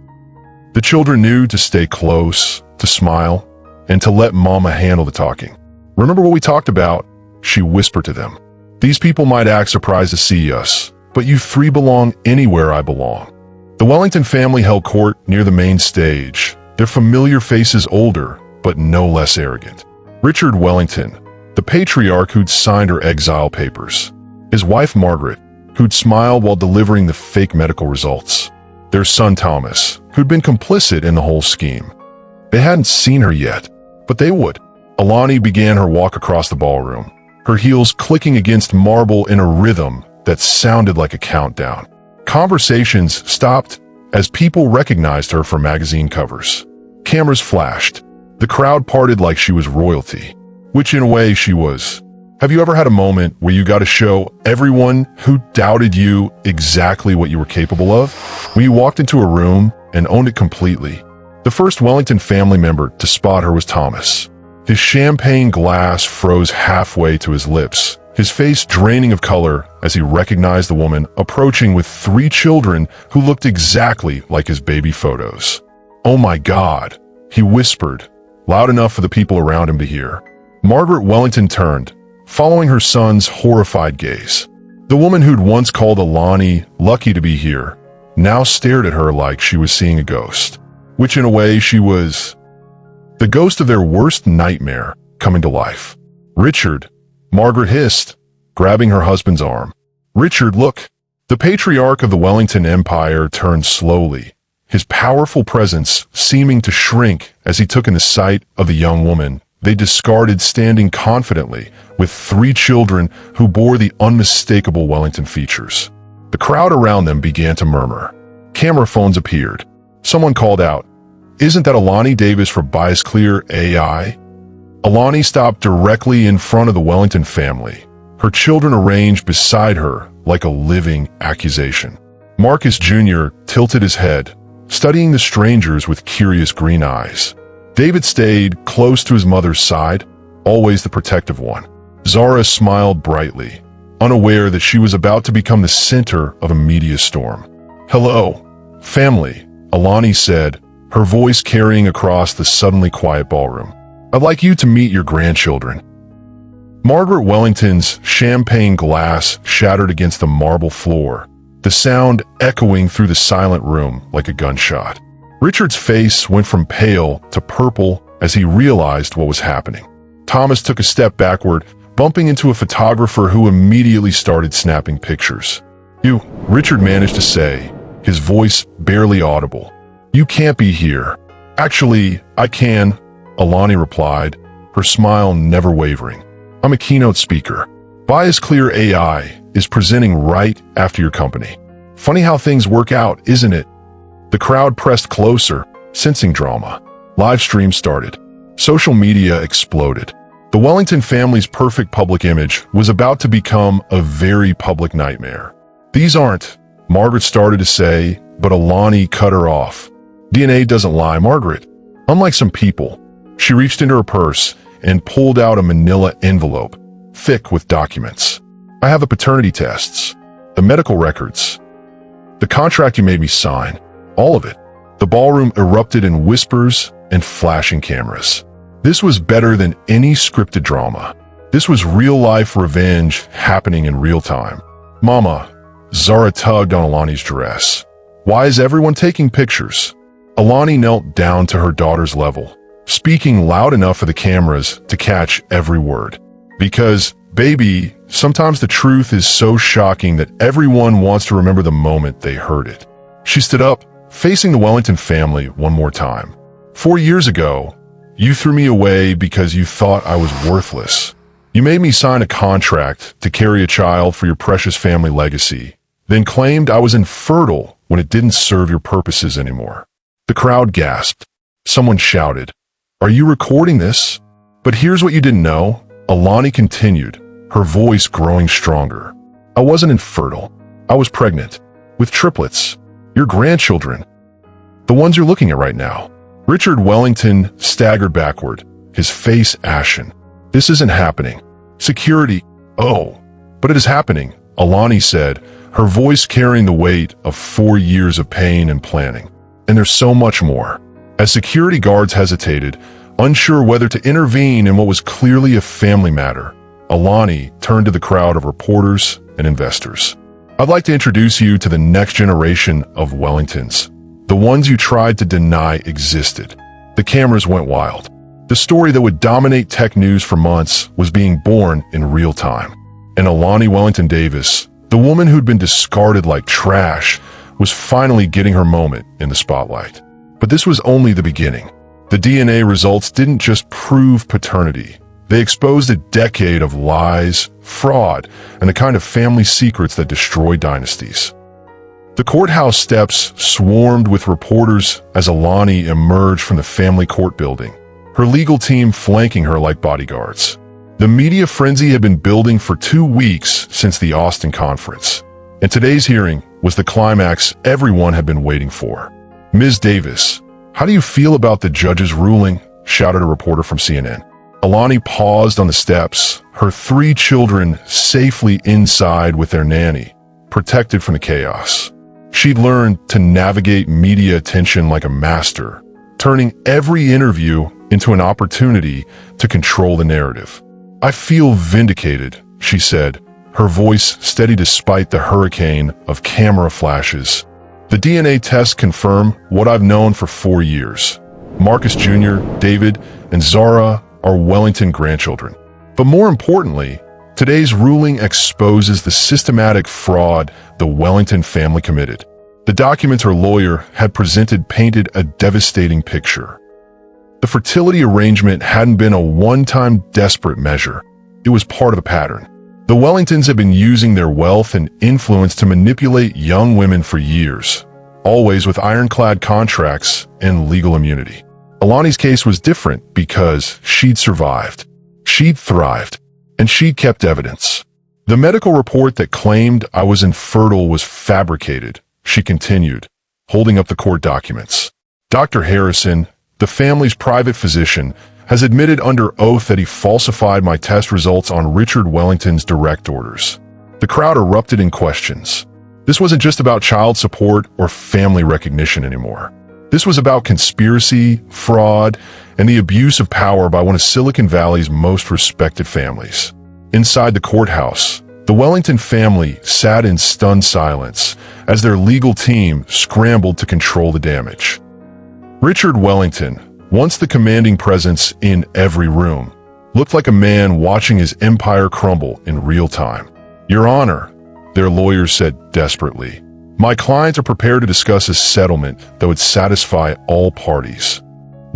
The children knew to stay close, to smile, and to let Mama handle the talking. Remember what we talked about? She whispered to them. These people might act surprised to see us, but you 3 belong anywhere I belong. The Wellington family held court near the main stage, their familiar faces older, but no less arrogant. Richard Wellington, the patriarch who'd signed her exile papers. His wife Margaret, who'd smiled while delivering the fake medical results. Their son Thomas, who'd been complicit in the whole scheme. They hadn't seen her yet, but they would. Alani began her walk across the ballroom, her heels clicking against marble in a rhythm that sounded like a countdown. Conversations stopped as people recognized her from magazine covers. Cameras flashed. The crowd parted like she was royalty, which in a way she was. Have you ever had a moment where you got to show everyone who doubted you exactly what you were capable of? When you walked into a room and owned it completely. The first Wellington family member to spot her was Thomas. His champagne glass froze halfway to his lips, his face draining of color as he recognized the woman approaching with 3 children who looked exactly like his baby photos. "Oh my God," he whispered, loud enough for the people around him to hear. Margaret Wellington turned, following her son's horrified gaze. The woman who'd once called Alani lucky to be here now stared at her like she was seeing a ghost, which in a way she was. The ghost of their worst nightmare coming to life. "Richard," Margaret hissed, grabbing her husband's arm. "Richard, look." The patriarch of the Wellington Empire turned slowly, his powerful presence seeming to shrink as he took in the sight of the young woman they discarded standing confidently with 3 children who bore the unmistakable Wellington features. The crowd around them began to murmur. Camera phones appeared. Someone called out, "Isn't that Alani Davis for Bias Clear AI?" Alani stopped directly in front of the Wellington family, her children arranged beside her like a living accusation. Marcus Jr. tilted his head, studying the strangers with curious green eyes. David stayed close to his mother's side, always the protective one. Zara smiled brightly, unaware that she was about to become the center of a media storm. "Hello, family," Alani said, her voice carrying across the suddenly quiet ballroom. "I'd like you to meet your grandchildren." Margaret Wellington's champagne glass shattered against the marble floor, the sound echoing through the silent room like a gunshot. Richard's face went from pale to purple as he realized what was happening. Thomas took a step backward, bumping into a photographer who immediately started snapping pictures. "You," Richard managed to say, his voice barely audible. "You can't be here." "Actually, I can," Alani replied, her smile never wavering. "I'm a keynote speaker. Bias Clear AI is presenting right after your company. Funny how things work out, isn't it? The crowd pressed closer, sensing drama. Live streams started. Social media exploded. The Wellington family's perfect public image was about to become a very public nightmare. "These aren't," Margaret started to say, but Alani cut her off. "DNA doesn't lie, Margaret. Unlike some people." She reached into her purse and pulled out a manila envelope, thick with documents. "I have the paternity tests, the medical records, the contract you made me sign, all of it." The ballroom erupted in whispers and flashing cameras. This was better than any scripted drama. This was real-life revenge happening in real time. "Mama," Zara tugged on Alani's dress. "Why is everyone taking pictures?" Alani knelt down to her daughter's level, speaking loud enough for the cameras to catch every word. "Because, baby, sometimes the truth is so shocking that everyone wants to remember the moment they heard it." She stood up, facing the Wellington family one more time. "4 years ago, you threw me away because you thought I was worthless. You made me sign a contract to carry a child for your precious family legacy, then claimed I was infertile when it didn't serve your purposes anymore." The crowd gasped. Someone shouted, "Are you recording this?" "But here's what you didn't know," Alani continued, her voice growing stronger. "I wasn't infertile. I was pregnant. With triplets. Your grandchildren. The ones you're looking at right now." Richard Wellington staggered backward, his face ashen. "This isn't happening. Security." "Oh, but it is happening," Alani said, her voice carrying the weight of 4 years of pain and planning. "And there's so much more." As security guards hesitated, unsure whether to intervene in what was clearly a family matter, Alani turned to the crowd of reporters and investors. "I'd like to introduce you to the next generation of Wellingtons. The ones you tried to deny existed." The cameras went wild. The story that would dominate tech news for months was being born in real time. And Alani Wellington Davis, the woman who'd been discarded like trash, was finally getting her moment in the spotlight. But this was only the beginning. The DNA results didn't just prove paternity. They exposed a decade of lies, fraud, and the kind of family secrets that destroy dynasties. The courthouse steps swarmed with reporters as Alani emerged from the family court building, her legal team flanking her like bodyguards. The media frenzy had been building for 2 weeks since the Austin conference, and today's hearing was the climax everyone had been waiting for. "Ms. Davis, how do you feel about the judge's ruling?" shouted a reporter from CNN. Alani paused on the steps, her 3 children safely inside with their nanny, protected from the chaos. She'd learned to navigate media attention like a master, turning every interview into an opportunity to control the narrative. "I feel vindicated," she said, her voice steady despite the hurricane of camera flashes. "The DNA tests confirm what I've known for 4 years. Marcus Jr., David, and Zara are Wellington grandchildren. But more importantly, today's ruling exposes the systematic fraud the Wellington family committed. The documents her lawyer had presented painted a devastating picture. The fertility arrangement hadn't been a one-time desperate measure. It was part of a pattern. The Wellingtons had been using their wealth and influence to manipulate young women for years, always with ironclad contracts and legal immunity. Alani's case was different because she'd survived, she'd thrived, and she'd kept evidence. "The medical report that claimed I was infertile was fabricated," she continued, holding up the court documents. "Dr. Harrison, the family's private physician, has admitted under oath that he falsified my test results on Richard Wellington's direct orders." The crowd erupted in questions. This wasn't just about child support or family recognition anymore. This was about conspiracy, fraud, and the abuse of power by one of Silicon Valley's most respected families. Inside the courthouse, the Wellington family sat in stunned silence as their legal team scrambled to control the damage. Richard Wellington, once the commanding presence in every room, looked like a man watching his empire crumble in real time. "Your Honor," their lawyers said desperately, "my clients are prepared to discuss a settlement that would satisfy all parties."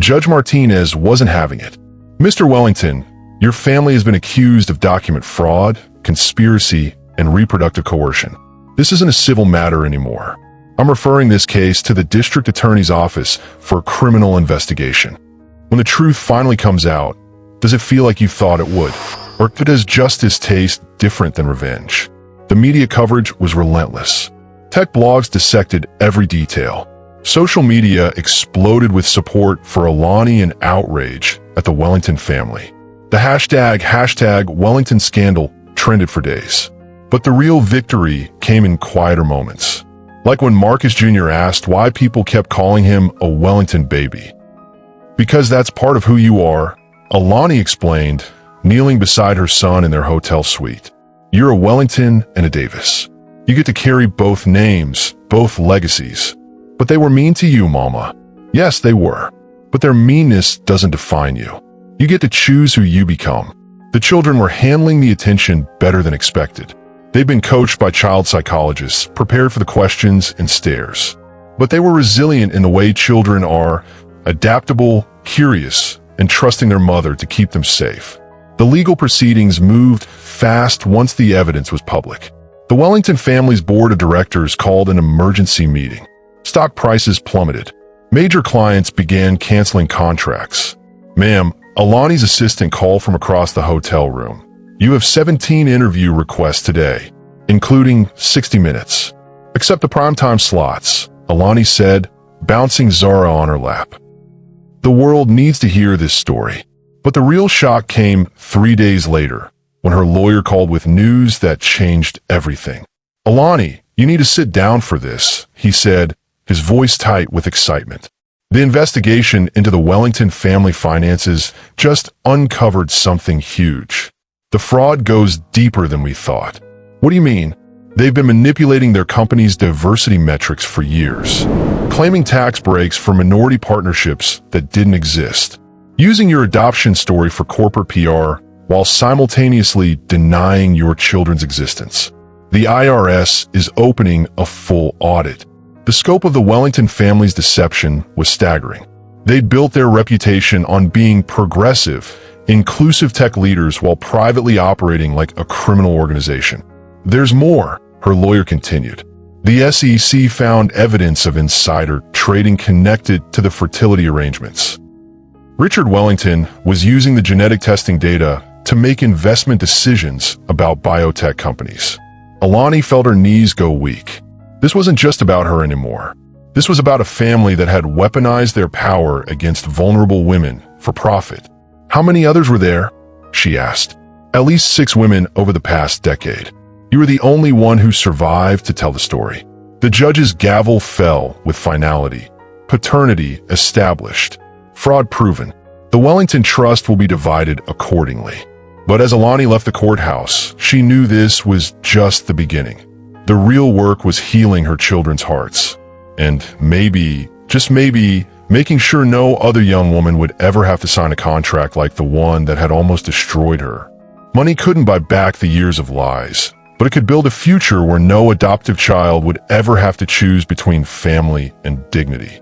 Judge Martinez wasn't having it. "Mr. Wellington, your family has been accused of document fraud, conspiracy, and reproductive coercion. This isn't a civil matter anymore. I'm referring this case to the district attorney's office for a criminal investigation. When the truth finally comes out, does it feel like you thought it would? Or does justice taste different than revenge? The media coverage was relentless. Tech blogs dissected every detail. Social media exploded with support for Alani and outrage at the Wellington family. The hashtag Wellington scandal trended for days. But the real victory came in quieter moments. Like when Marcus Jr. asked why people kept calling him a Wellington baby. Because that's part of who you are, Alani explained, kneeling beside her son in their hotel suite. You're a Wellington and a Davis. You get to carry both names, both legacies. But they were mean to you, Mama. Yes, they were. But their meanness doesn't define you. You get to choose who you become. The children were handling the attention better than expected. They've been coached by child psychologists, prepared for the questions and stares. But they were resilient in the way children are, adaptable, curious, and trusting their mother to keep them safe. The legal proceedings moved fast once the evidence was public. The Wellington family's board of directors called an emergency meeting. Stock prices plummeted. Major clients began canceling contracts. Ma'am, Alani's assistant called from across the hotel room. You have 17 interview requests today, including 60 minutes. Accept the primetime slots, Alani said, bouncing Zara on her lap. The world needs to hear this story. But the real shock came 3 days later, when her lawyer called with news that changed everything. Alani, you need to sit down for this, he said, his voice tight with excitement. The investigation into the Wellington family finances just uncovered something huge. The fraud goes deeper than we thought. What do you mean? They've been manipulating their company's diversity metrics for years, claiming tax breaks for minority partnerships that didn't exist, using your adoption story for corporate PR while simultaneously denying your children's existence. The IRS is opening a full audit. The scope of the Wellington family's deception was staggering. They'd built their reputation on being progressive, inclusive tech leaders while privately operating like a criminal organization. There's more, her lawyer continued. The SEC found evidence of insider trading connected to the fertility arrangements. Richard Wellington was using the genetic testing data to make investment decisions about biotech companies. Alani felt her knees go weak. This wasn't just about her anymore. This was about a family that had weaponized their power against vulnerable women for profit. How many others were there? She asked. At least 6 women over the past decade. You were the only one who survived to tell the story. The judge's gavel fell with finality. Paternity established. Fraud proven. The Wellington Trust will be divided accordingly. But as Alani left the courthouse, she knew this was just the beginning. The real work was healing her children's hearts. And maybe, just maybe, making sure no other young woman would ever have to sign a contract like the one that had almost destroyed her. Money couldn't buy back the years of lies, but it could build a future where no adoptive child would ever have to choose between family and dignity.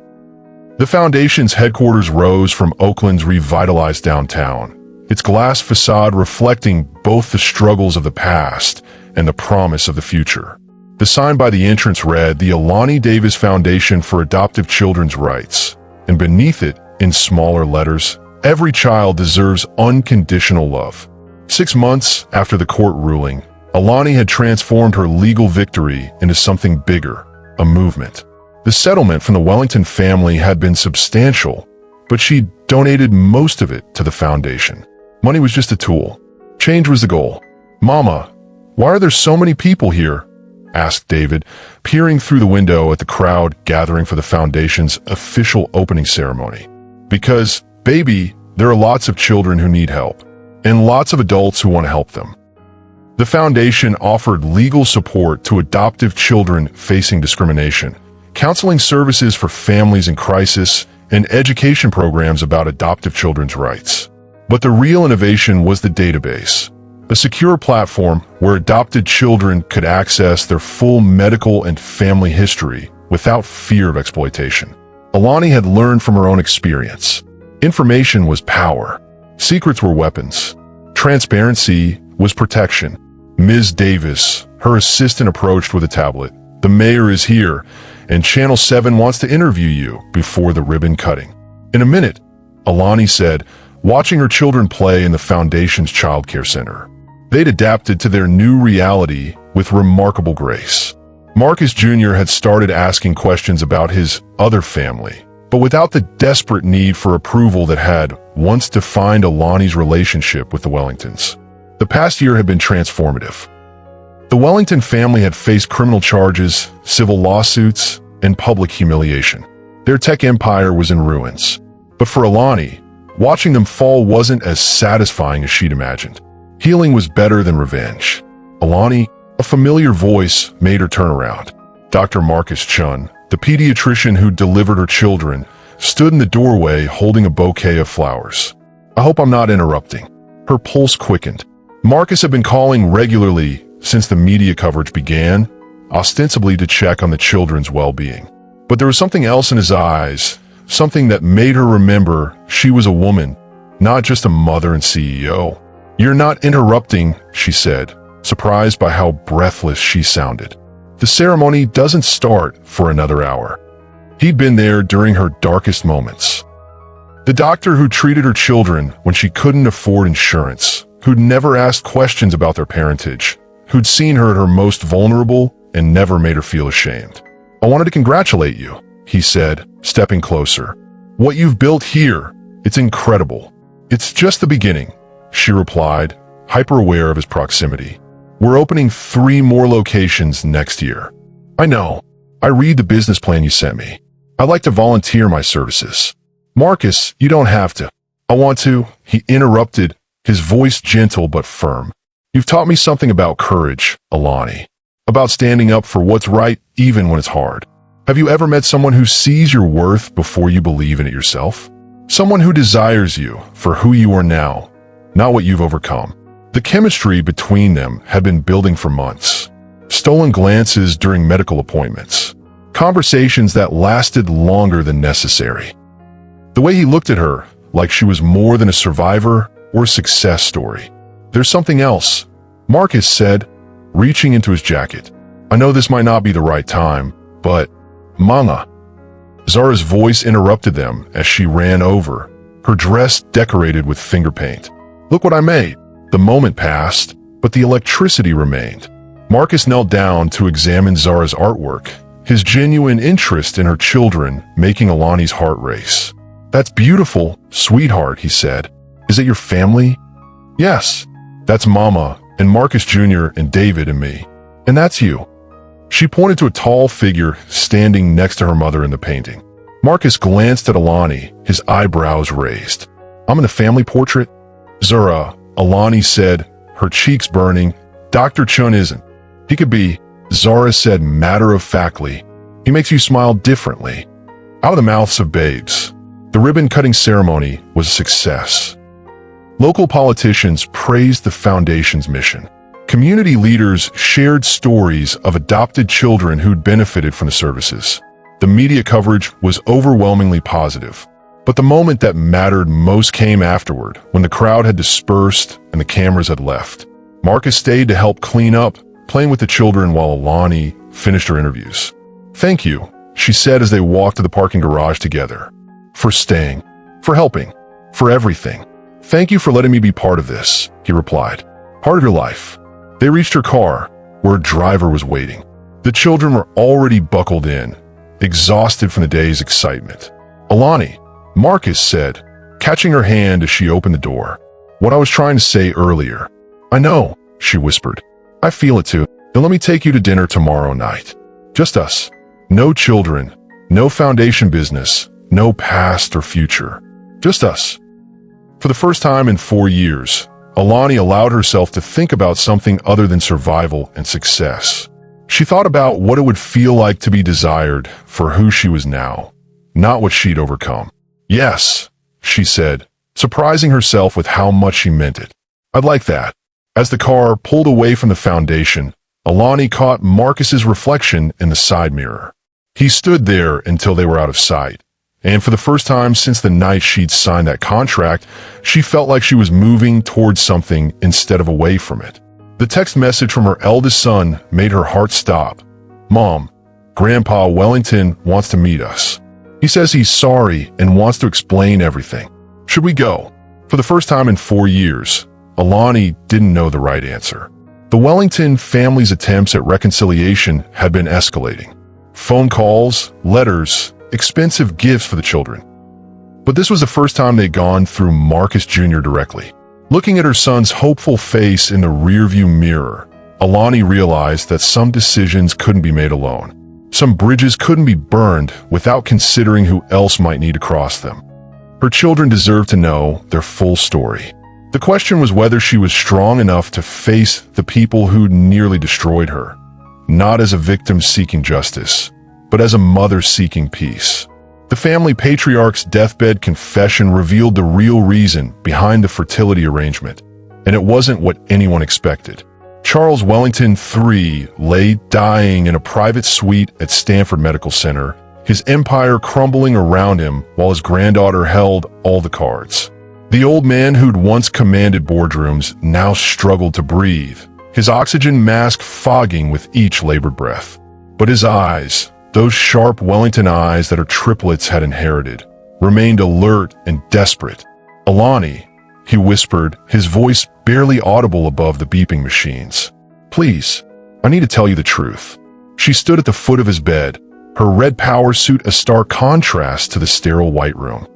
The foundation's headquarters rose from Oakland's revitalized downtown, its glass facade reflecting both the struggles of the past and the promise of the future. The sign by the entrance read, "The Alani Davis Foundation for Adoptive Children's Rights," and beneath it, in smaller letters, "Every child deserves unconditional love." 6 months after the court ruling, Alani had transformed her legal victory into something bigger, a movement. The settlement from the Wellington family had been substantial, but she donated most of it to the foundation. Money was just a tool. Change was the goal. "Mama, why are there so many people here?" asked David, peering through the window at the crowd gathering for the foundation's official opening ceremony. "Because, baby, there are lots of children who need help, and lots of adults who want to help them." The foundation offered legal support to adoptive children facing discrimination, counseling services for families in crisis, and education programs about adoptive children's rights. But the real innovation was the database, a secure platform where adopted children could access their full medical and family history without fear of exploitation. Alani had learned from her own experience. Information was power. Secrets were weapons. Transparency was protection. Ms. Davis, Her assistant approached with a tablet. "The mayor is here, and Channel 7 wants to interview you before the ribbon cutting." "In a minute," Alani said, watching her children play in the foundation's childcare center. They'd adapted to their new reality with remarkable grace. Marcus Jr. had started asking questions about his other family, but without the desperate need for approval that had once defined Alani's relationship with the Wellingtons. The past year had been transformative. The Wellington family had faced criminal charges, civil lawsuits, and public humiliation. Their tech empire was in ruins. But for Alani, watching them fall wasn't as satisfying as she'd imagined. Healing was better than revenge. Alani, a familiar voice, made her turn around. Dr. Marcus Chun, the pediatrician who delivered her children, stood in the doorway holding a bouquet of flowers. "I hope I'm not interrupting." Her pulse quickened. Marcus had been calling regularly since the media coverage began, ostensibly to check on the children's well-being. But there was something else in his eyes, something that made her remember she was a woman, not just a mother and CEO. "You're not interrupting," she said, surprised by how breathless she sounded. "The ceremony doesn't start for another hour." He'd been there during her darkest moments. The doctor who treated her children when she couldn't afford insurance, who'd never asked questions about their parentage, who'd seen her at her most vulnerable and never made her feel ashamed. "I wanted to congratulate you," he said, stepping closer. "What you've built here, it's incredible." "It's just the beginning," she replied, hyper-aware of his proximity. "We're opening 3 more locations next year." "I know. I read the business plan you sent me. I'd like to volunteer my services." "Marcus, you don't have to." "I want to," he interrupted, his voice gentle but firm. "You've taught me something about courage, Alani. About standing up for what's right even when it's hard. Have you ever met someone who sees your worth before you believe in it yourself? Someone who desires you for who you are now, not what you've overcome." The chemistry between them had been building for months. Stolen glances during medical appointments. Conversations that lasted longer than necessary. The way he looked at her, like she was more than a survivor or a success story. "There's something else," Marcus said, reaching into his jacket. "I know this might not be the right time, but Mama." Zara's voice interrupted them as she ran over, her dress decorated with finger paint. "Look what I made." The moment passed, but the electricity remained. Marcus knelt down to examine Zara's artwork, his genuine interest in her children making Alani's heart race. "That's beautiful, sweetheart," he said. "Is it your family?" "Yes. That's Mama and Marcus Jr. and David and me. And that's you." She pointed to a tall figure standing next to her mother in the painting. Marcus glanced at Alani, his eyebrows raised. "I'm in the family portrait?" "Zara," Alani said, her cheeks burning. "Dr. Chun isn't." "He could be," Zara said matter-of-factly. "He makes you smile differently." Out of the mouths of babes. The ribbon-cutting ceremony was a success. Local politicians praised the foundation's mission. Community leaders shared stories of adopted children who'd benefited from the services. The media coverage was overwhelmingly positive. But the moment that mattered most came afterward, when the crowd had dispersed and the cameras had left. Marcus stayed to help clean up, playing with the children while Alani finished her interviews. "Thank you," she said as they walked to the parking garage together. "For staying, for helping, for everything. Thank you for letting me be part of this," he replied. "Part of your life." They reached her car, where a driver was waiting. The children were already buckled in, exhausted from the day's excitement. "Alani," Marcus said, catching her hand as she opened the door. "What I was trying to say earlier." "I know," she whispered. "I feel it too. Then let me take you to dinner tomorrow night. Just us. No children, no foundation business, no past or future. Just us." For the first time in 4 years, Alani allowed herself to think about something other than survival and success. She thought about what it would feel like to be desired for who she was now, not what she'd overcome. "Yes," she said, surprising herself with how much she meant it. "I'd like that." As the car pulled away from the foundation, Alani caught Marcus's reflection in the side mirror. He stood there until they were out of sight, and for the first time since the night she'd signed that contract, she felt like she was moving towards something instead of away from it. The text message from her eldest son made her heart stop. "Mom, Grandpa Wellington wants to meet us. He says he's sorry and wants to explain everything. Should we go?" For the first time in 4 years, Alani didn't know the right answer. The Wellington family's attempts at reconciliation had been escalating. Phone calls, letters, expensive gifts for the children. But this was the first time they'd gone through Marcus Jr. directly. Looking at her son's hopeful face in the rearview mirror, Alani realized that some decisions couldn't be made alone. Some bridges couldn't be burned without considering who else might need to cross them. Her children deserved to know their full story. The question was whether she was strong enough to face the people who'd nearly destroyed her, not as a victim seeking justice, but as a mother seeking peace. The family patriarch's deathbed confession revealed the real reason behind the fertility arrangement, and it wasn't what anyone expected. Charles Wellington III lay dying in a private suite at Stanford Medical Center, his empire crumbling around him while his granddaughter held all the cards. The old man who'd once commanded boardrooms now struggled to breathe, his oxygen mask fogging with each labored breath. But his eyes, those sharp Wellington eyes that her triplets had inherited, remained alert and desperate. "Alani," he whispered, his voice barely audible above the beeping machines. "Please, I need to tell you the truth." She stood at the foot of his bed, her red power suit a stark contrast to the sterile white room.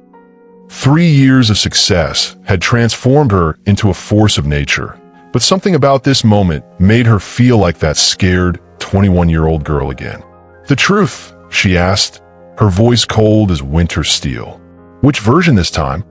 3 years of success had transformed her into a force of nature, but something about this moment made her feel like that scared 21-year-old girl again. "The truth?" she asked, her voice cold as winter steel. "Which version this time?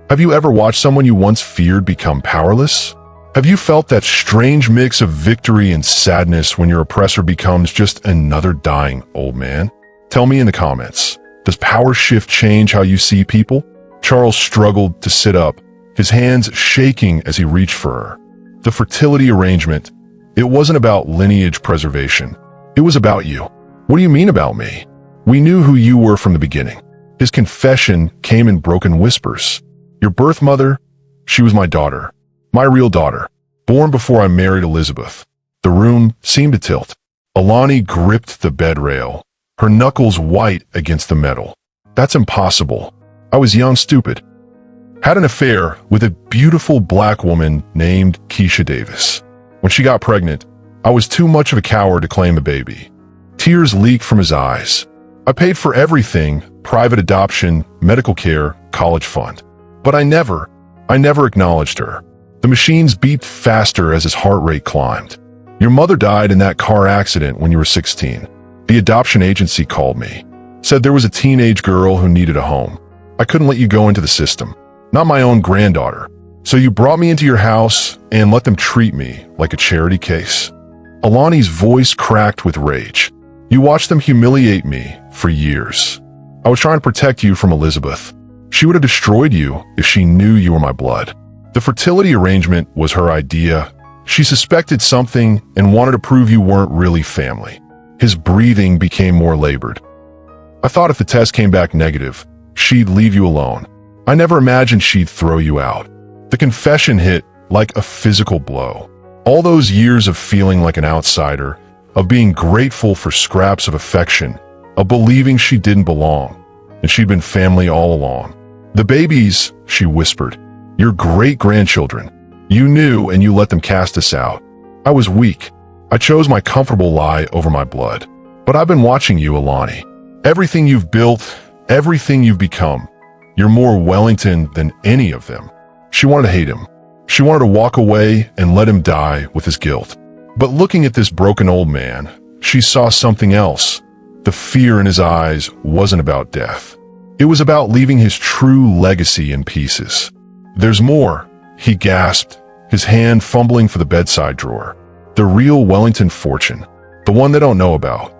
Have you ever watched someone you once feared become powerless? Have you felt that strange mix of victory and sadness when your oppressor becomes just another dying old man? Tell me in the comments. Does power shift change how you see people?" Charles struggled to sit up, his hands shaking as he reached for her. The fertility arrangement, it wasn't about lineage preservation. It was about you. "What do you mean about me? We knew who you were from the beginning." His confession came in broken whispers. "Your birth mother, she was my daughter. My real daughter, born before I married Elizabeth." The room seemed to tilt. Alani gripped the bed rail, her knuckles white against the metal. "That's impossible. I was young, stupid. Had an affair with a beautiful black woman named Keisha Davis. When she got pregnant, I was too much of a coward to claim the baby." Tears leaked from his eyes. "I paid for everything, private adoption, medical care, college fund. But I never acknowledged her." The machines beeped faster as his heart rate climbed. "Your mother died in that car accident when you were 16. The adoption agency called me. Said there was a teenage girl who needed a home. I couldn't let you go into the system. Not my own granddaughter. So you brought me into your house and let them treat me like a charity case." Alani's voice cracked with rage. "You watched them humiliate me for years. I was trying to protect you from Elizabeth. She would have destroyed you if she knew you were my blood." The fertility arrangement was her idea. She suspected something and wanted to prove you weren't really family. His breathing became more labored. "I thought if the test came back negative, she'd leave you alone. I never imagined she'd throw you out." The confession hit like a physical blow. All those years of feeling like an outsider, of being grateful for scraps of affection, of believing she didn't belong, and she'd been family all along. "The babies," she whispered, "your great-grandchildren. You knew and you let them cast us out. I was weak. I chose my comfortable lie over my blood. But I've been watching you, Alani. Everything you've built, everything you've become. You're more Wellington than any of them." She wanted to hate him. She wanted to walk away and let him die with his guilt. But looking at this broken old man, she saw something else. The fear in his eyes wasn't about death. It was about leaving his true legacy in pieces. "There's more," he gasped, his hand fumbling for the bedside drawer. "The real Wellington fortune, the one they don't know about."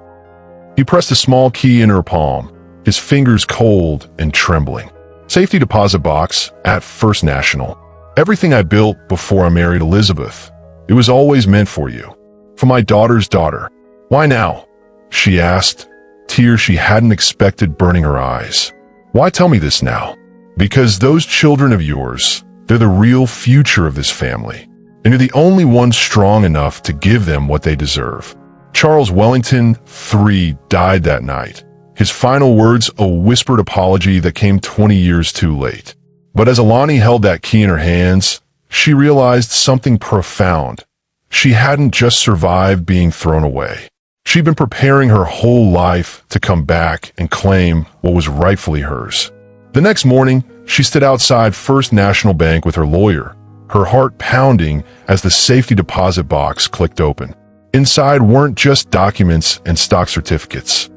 He pressed a small key in her palm, his fingers cold and trembling. "Safety deposit box at First National. Everything I built before I married Elizabeth. It was always meant for you. For my daughter's daughter." "Why now?" she asked, tears she hadn't expected burning her eyes. "Why tell me this now?" "Because those children of yours, they're the real future of this family. and you're the only one strong enough to give them what they deserve. Charles Wellington III died that night. His final words, a whispered apology that came 20 years too late. But as Alani held that key in her hands, she realized something profound. She hadn't just survived being thrown away. She'd been preparing her whole life to come back and claim what was rightfully hers. The next morning, she stood outside First National Bank with her lawyer, her heart pounding as the safety deposit box clicked open. Inside weren't just documents and stock certificates.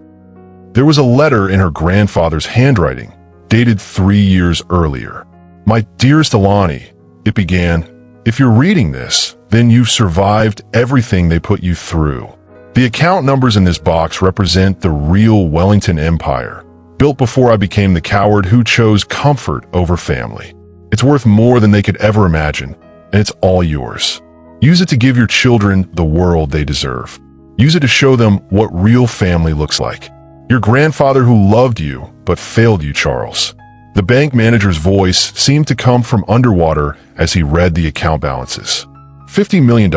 There was a letter in her grandfather's handwriting, dated 3 years earlier. "My dearest Alani," it began, "if you're reading this, then you've survived everything they put you through. The account numbers in this box represent the real Wellington Empire, built before I became the coward who chose comfort over family. It's worth more than they could ever imagine, and it's all yours. Use it to give your children the world they deserve. Use it to show them what real family looks like. Your grandfather who loved you, but failed you, Charles." The bank manager's voice seemed to come from underwater as he read the account balances. $50 million.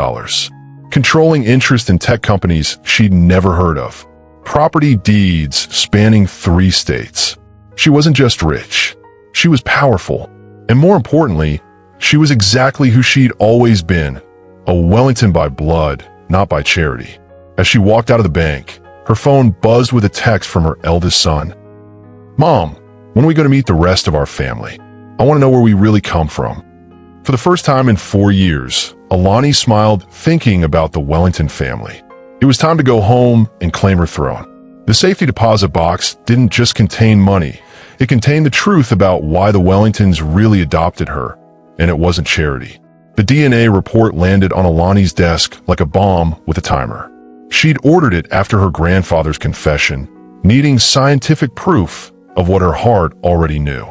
Controlling interest in tech companies she'd never heard of. Property deeds spanning 3 states. She wasn't just rich. She was powerful. And more importantly, she was exactly who she'd always been. A Wellington by blood, not by charity. As she walked out of the bank, her phone buzzed with a text from her eldest son. "Mom, when are we going to meet the rest of our family? I want to know where we really come from." For the first time in 4 years, Alani smiled, thinking about the Wellington family. It was time to go home and claim her throne. The safety deposit box didn't just contain money. It contained the truth about why the Wellingtons really adopted her, and it wasn't charity. The DNA report landed on Alani's desk like a bomb with a timer. She'd ordered it after her grandfather's confession, needing scientific proof of what her heart already knew.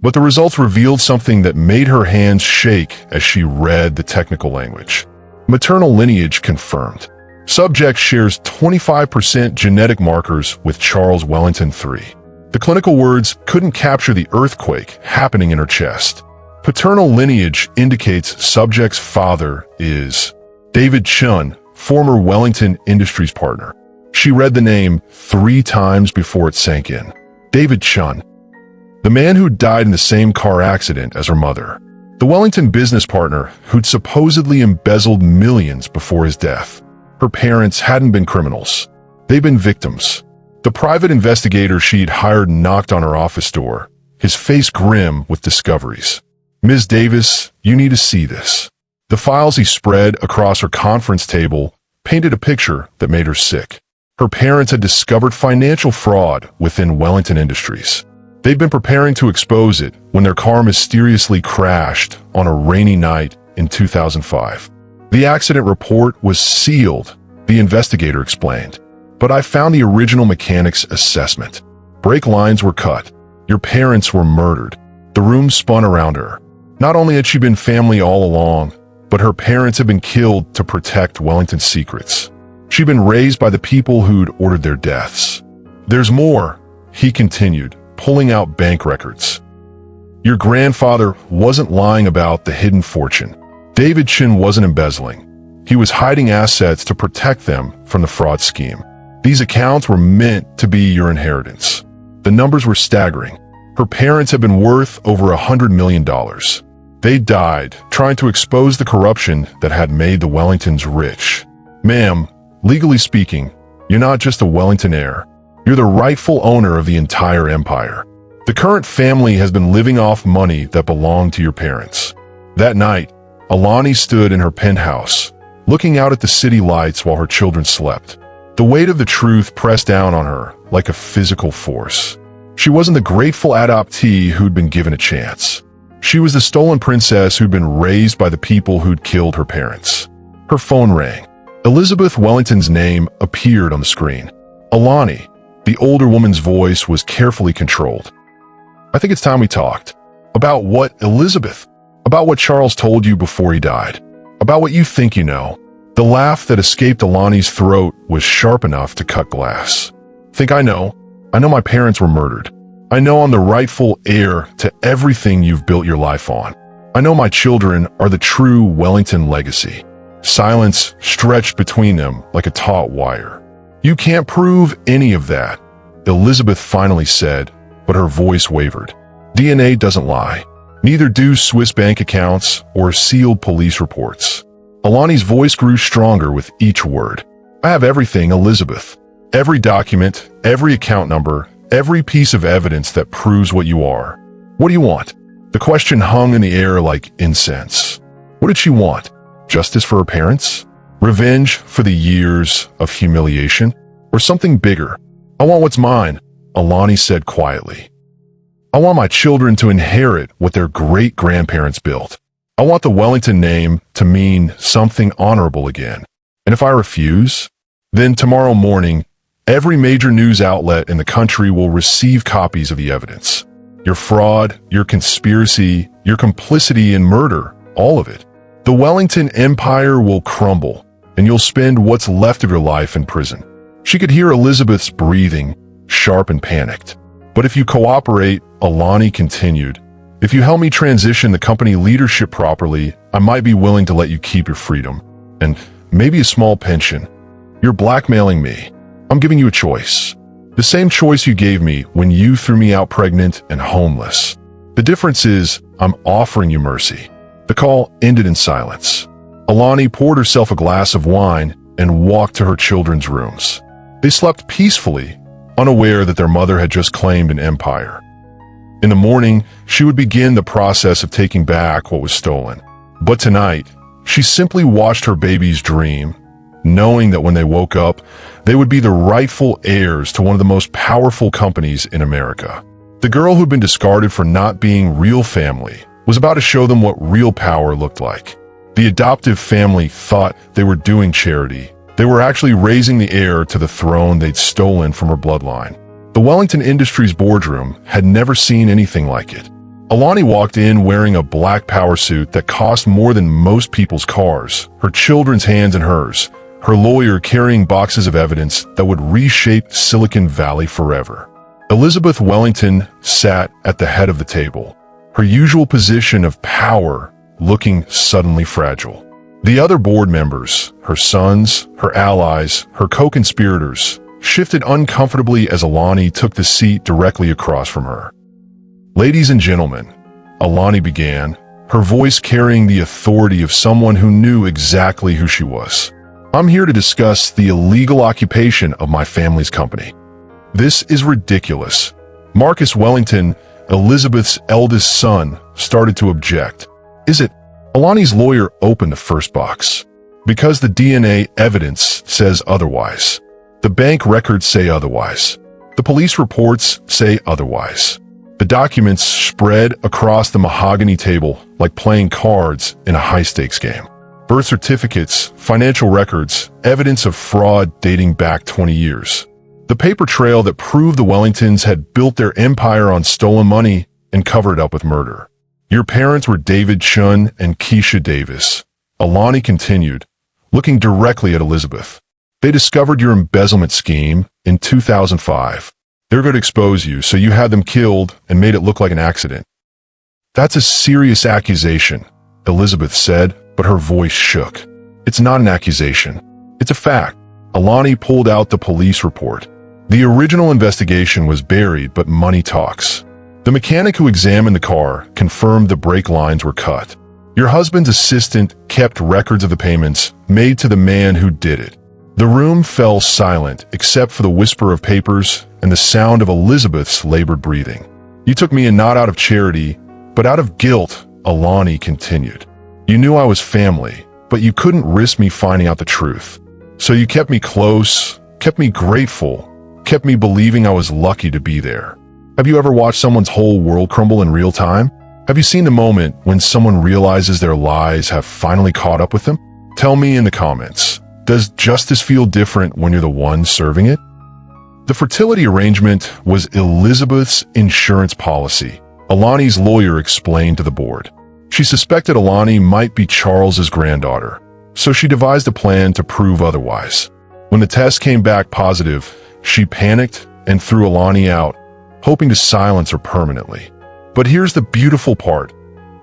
But the results revealed something that made her hands shake as she read the technical language. Maternal lineage confirmed. Subject shares 25% genetic markers with Charles Wellington III. The clinical words couldn't capture the earthquake happening in her chest. Paternal lineage indicates subject's father is David Chun, former Wellington Industries partner. She read the name 3 times before it sank in. David Chun. The man who died in the same car accident as her mother. The Wellington business partner who'd supposedly embezzled millions before his death. Her parents hadn't been criminals. They'd been victims. The private investigator she'd hired knocked on her office door, his face grim with discoveries. "Ms. Davis, you need to see this." The files he spread across her conference table painted a picture that made her sick. Her parents had discovered financial fraud within Wellington Industries. They'd been preparing to expose it when their car mysteriously crashed on a rainy night in 2005. "The accident report was sealed," the investigator explained. "But I found the original mechanic's assessment. Brake lines were cut. Your parents were murdered. The room spun around her. Not only had she been family all along, but her parents had been killed to protect Wellington's secrets. She'd been raised by the people who'd ordered their deaths. There's more," he continued, pulling out bank records. "Your grandfather wasn't lying about the hidden fortune. David Chin wasn't embezzling. He was hiding assets to protect them from the fraud scheme. These accounts were meant to be your inheritance." The numbers were staggering. Her parents had been worth over $100 million. They died trying to expose the corruption that had made the Wellingtons rich. "Ma'am, legally speaking, you're not just a Wellington heir. You're the rightful owner of the entire empire. The current family has been living off money that belonged to your parents." That night, Alani stood in her penthouse, looking out at the city lights while her children slept. The weight of the truth pressed down on her like a physical force. She wasn't the grateful adoptee who'd been given a chance. She was the stolen princess who'd been raised by the people who'd killed her parents. Her phone rang. Elizabeth Wellington's name appeared on the screen. Alani, the older woman's voice was carefully controlled. "I think it's time we talked." "About what, Elizabeth?" "About what Charles told you before he died. About what you think you know." The laugh that escaped Alani's throat was sharp enough to cut glass. "Think I know? I know my parents were murdered. I know I'm the rightful heir to everything you've built your life on. I know my children are the true Wellington legacy. Silence stretched between them like a taut wire. You can't prove any of that, Elizabeth finally said, but her voice wavered. DNA doesn't lie. Neither do Swiss bank accounts or sealed police reports. Alani's voice grew stronger with each word. I have everything, Elizabeth. Every document, every account number, every piece of evidence that proves what you are. What do you want? The question hung in the air like incense. What did she want? Justice for her parents? Revenge for the years of humiliation? Or something bigger? I want what's mine, Alani said quietly. I want my children to inherit what their great-grandparents built. I want the Wellington name to mean something honorable again. And if I refuse, then tomorrow morning, every major news outlet in the country will receive copies of the evidence. Your fraud, your conspiracy, your complicity in murder, all of it. The Wellington Empire will crumble, and you'll spend what's left of your life in prison. She could hear Elizabeth's breathing, sharp and panicked. But if you cooperate, Alani continued, if you help me transition the company leadership properly, I might be willing to let you keep your freedom. And maybe a small pension. You're blackmailing me. I'm giving you a choice. The same choice you gave me when you threw me out pregnant and homeless. The difference is, I'm offering you mercy. The call ended in silence. Alani poured herself a glass of wine and walked to her children's rooms. They slept peacefully, unaware that their mother had just claimed an empire. In the morning, she would begin the process of taking back what was stolen. But tonight, she simply watched her babies dream, knowing that when they woke up, they would be the rightful heirs to one of the most powerful companies in America. The girl who'd been discarded for not being real family was about to show them what real power looked like. The adoptive family thought they were doing charity. They were actually raising the heir to the throne they'd stolen from her bloodline. The Wellington Industries boardroom had never seen anything like it. Alani walked in wearing a black power suit that cost more than most people's cars, her children's hands in hers, her lawyer carrying boxes of evidence that would reshape Silicon Valley forever. Elizabeth Wellington sat at the head of the table, her usual position of power looking suddenly fragile. The other board members, her sons, her allies, her co-conspirators, shifted uncomfortably as Alani took the seat directly across from her. Ladies and gentlemen, Alani began, her voice carrying the authority of someone who knew exactly who she was. I'm here to discuss the illegal occupation of my family's company. This is ridiculous. Marcus Wellington, Elizabeth's eldest son, started to object. Is it? Alani's lawyer opened the first box. Because the DNA evidence says otherwise. The bank records say otherwise. The police reports say otherwise. The documents spread across the mahogany table like playing cards in a high-stakes game. Birth certificates, financial records, evidence of fraud dating back 20 years. The paper trail that proved the Wellingtons had built their empire on stolen money and covered it up with murder. Your parents were David Chun and Keisha Davis. Alani continued, looking directly at Elizabeth. They discovered your embezzlement scheme in 2005. They're going to expose you, so you had them killed and made it look like an accident. That's a serious accusation, Elizabeth said, but her voice shook. It's not an accusation. It's a fact. Alani pulled out the police report. The original investigation was buried, but money talks. The mechanic who examined the car confirmed the brake lines were cut. Your husband's assistant kept records of the payments made to the man who did it. The room fell silent except for the whisper of papers and the sound of Elizabeth's labored breathing. You took me in not out of charity, but out of guilt, Alani continued. You knew I was family, but you couldn't risk me finding out the truth. So you kept me close, kept me grateful, kept me believing I was lucky to be there. Have you ever watched someone's whole world crumble in real time? Have you seen the moment when someone realizes their lies have finally caught up with them? Tell me in the comments, does justice feel different when you're the one serving it? The fertility arrangement was Elizabeth's insurance policy, Alani's lawyer explained to the board. She suspected Alani might be Charles's granddaughter, so she devised a plan to prove otherwise. When the test came back positive, she panicked and threw Alani out, hoping to silence her permanently. But here's the beautiful part.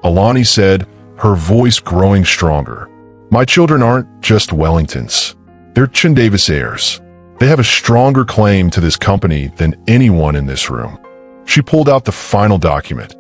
Alani said, her voice growing stronger. My children aren't just Wellingtons. They're Chindavis heirs. They have a stronger claim to this company than anyone in this room. She pulled out the final document,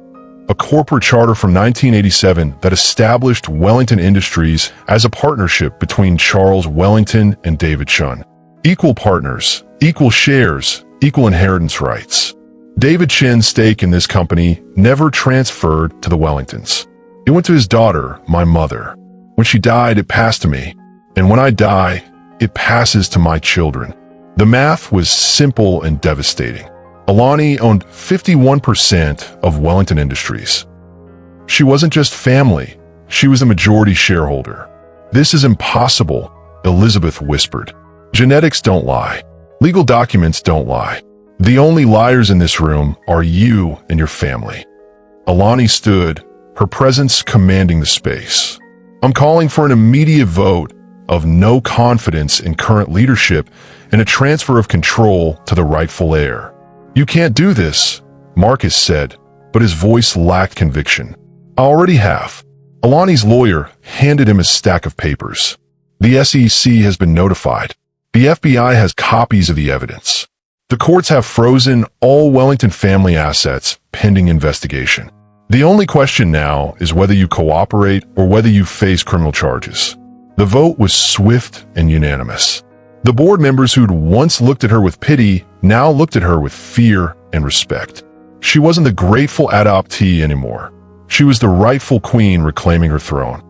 a corporate charter from 1987 that established Wellington Industries as a partnership between Charles Wellington and David Chun. Equal partners, equal shares, equal inheritance rights. David Chin's stake in this company never transferred to the Wellingtons. It went to his daughter, my mother. When she died, it passed to me. And when I die, it passes to my children. The math was simple and devastating. Alani owned 51% of Wellington Industries. She wasn't just family, she was the majority shareholder. This is impossible, Elizabeth whispered. Genetics don't lie. Legal documents don't lie. The only liars in this room are you and your family. Alani stood, her presence commanding the space. I'm calling for an immediate vote of no confidence in current leadership and a transfer of control to the rightful heir. You can't do this, Marcus said, but his voice lacked conviction. I already have. Alani's lawyer handed him a stack of papers. The SEC has been notified. The FBI has copies of the evidence. The courts have frozen all Wellington family assets pending investigation. The only question now is whether you cooperate or whether you face criminal charges. The vote was swift and unanimous. The board members who'd once looked at her with pity now looked at her with fear and respect. She wasn't the grateful adoptee anymore. She was the rightful queen reclaiming her throne.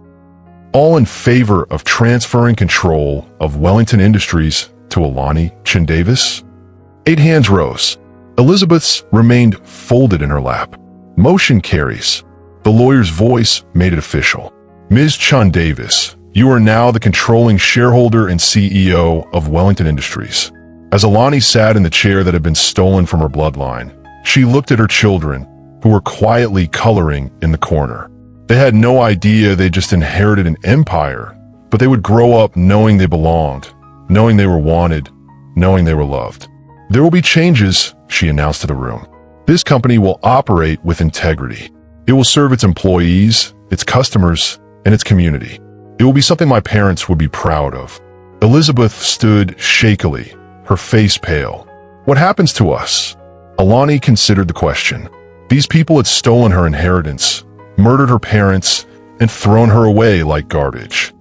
All in favor of transferring control of Wellington Industries to Alani Chindavis? 8 hands rose. Elizabeth's remained folded in her lap. Motion carries. The lawyer's voice made it official. Ms. Chindavis, you are now the controlling shareholder and CEO of Wellington Industries. As Alani sat in the chair that had been stolen from her bloodline, she looked at her children, who were quietly coloring in the corner. They had no idea they just inherited an empire, but they would grow up knowing they belonged, knowing they were wanted, knowing they were loved. There will be changes, she announced to the room. This company will operate with integrity. It will serve its employees, its customers, and its community. It will be something my parents would be proud of. Elizabeth stood shakily, her face pale. What happens to us? Alani considered the question. These people had stolen her inheritance, murdered her parents, and thrown her away like garbage.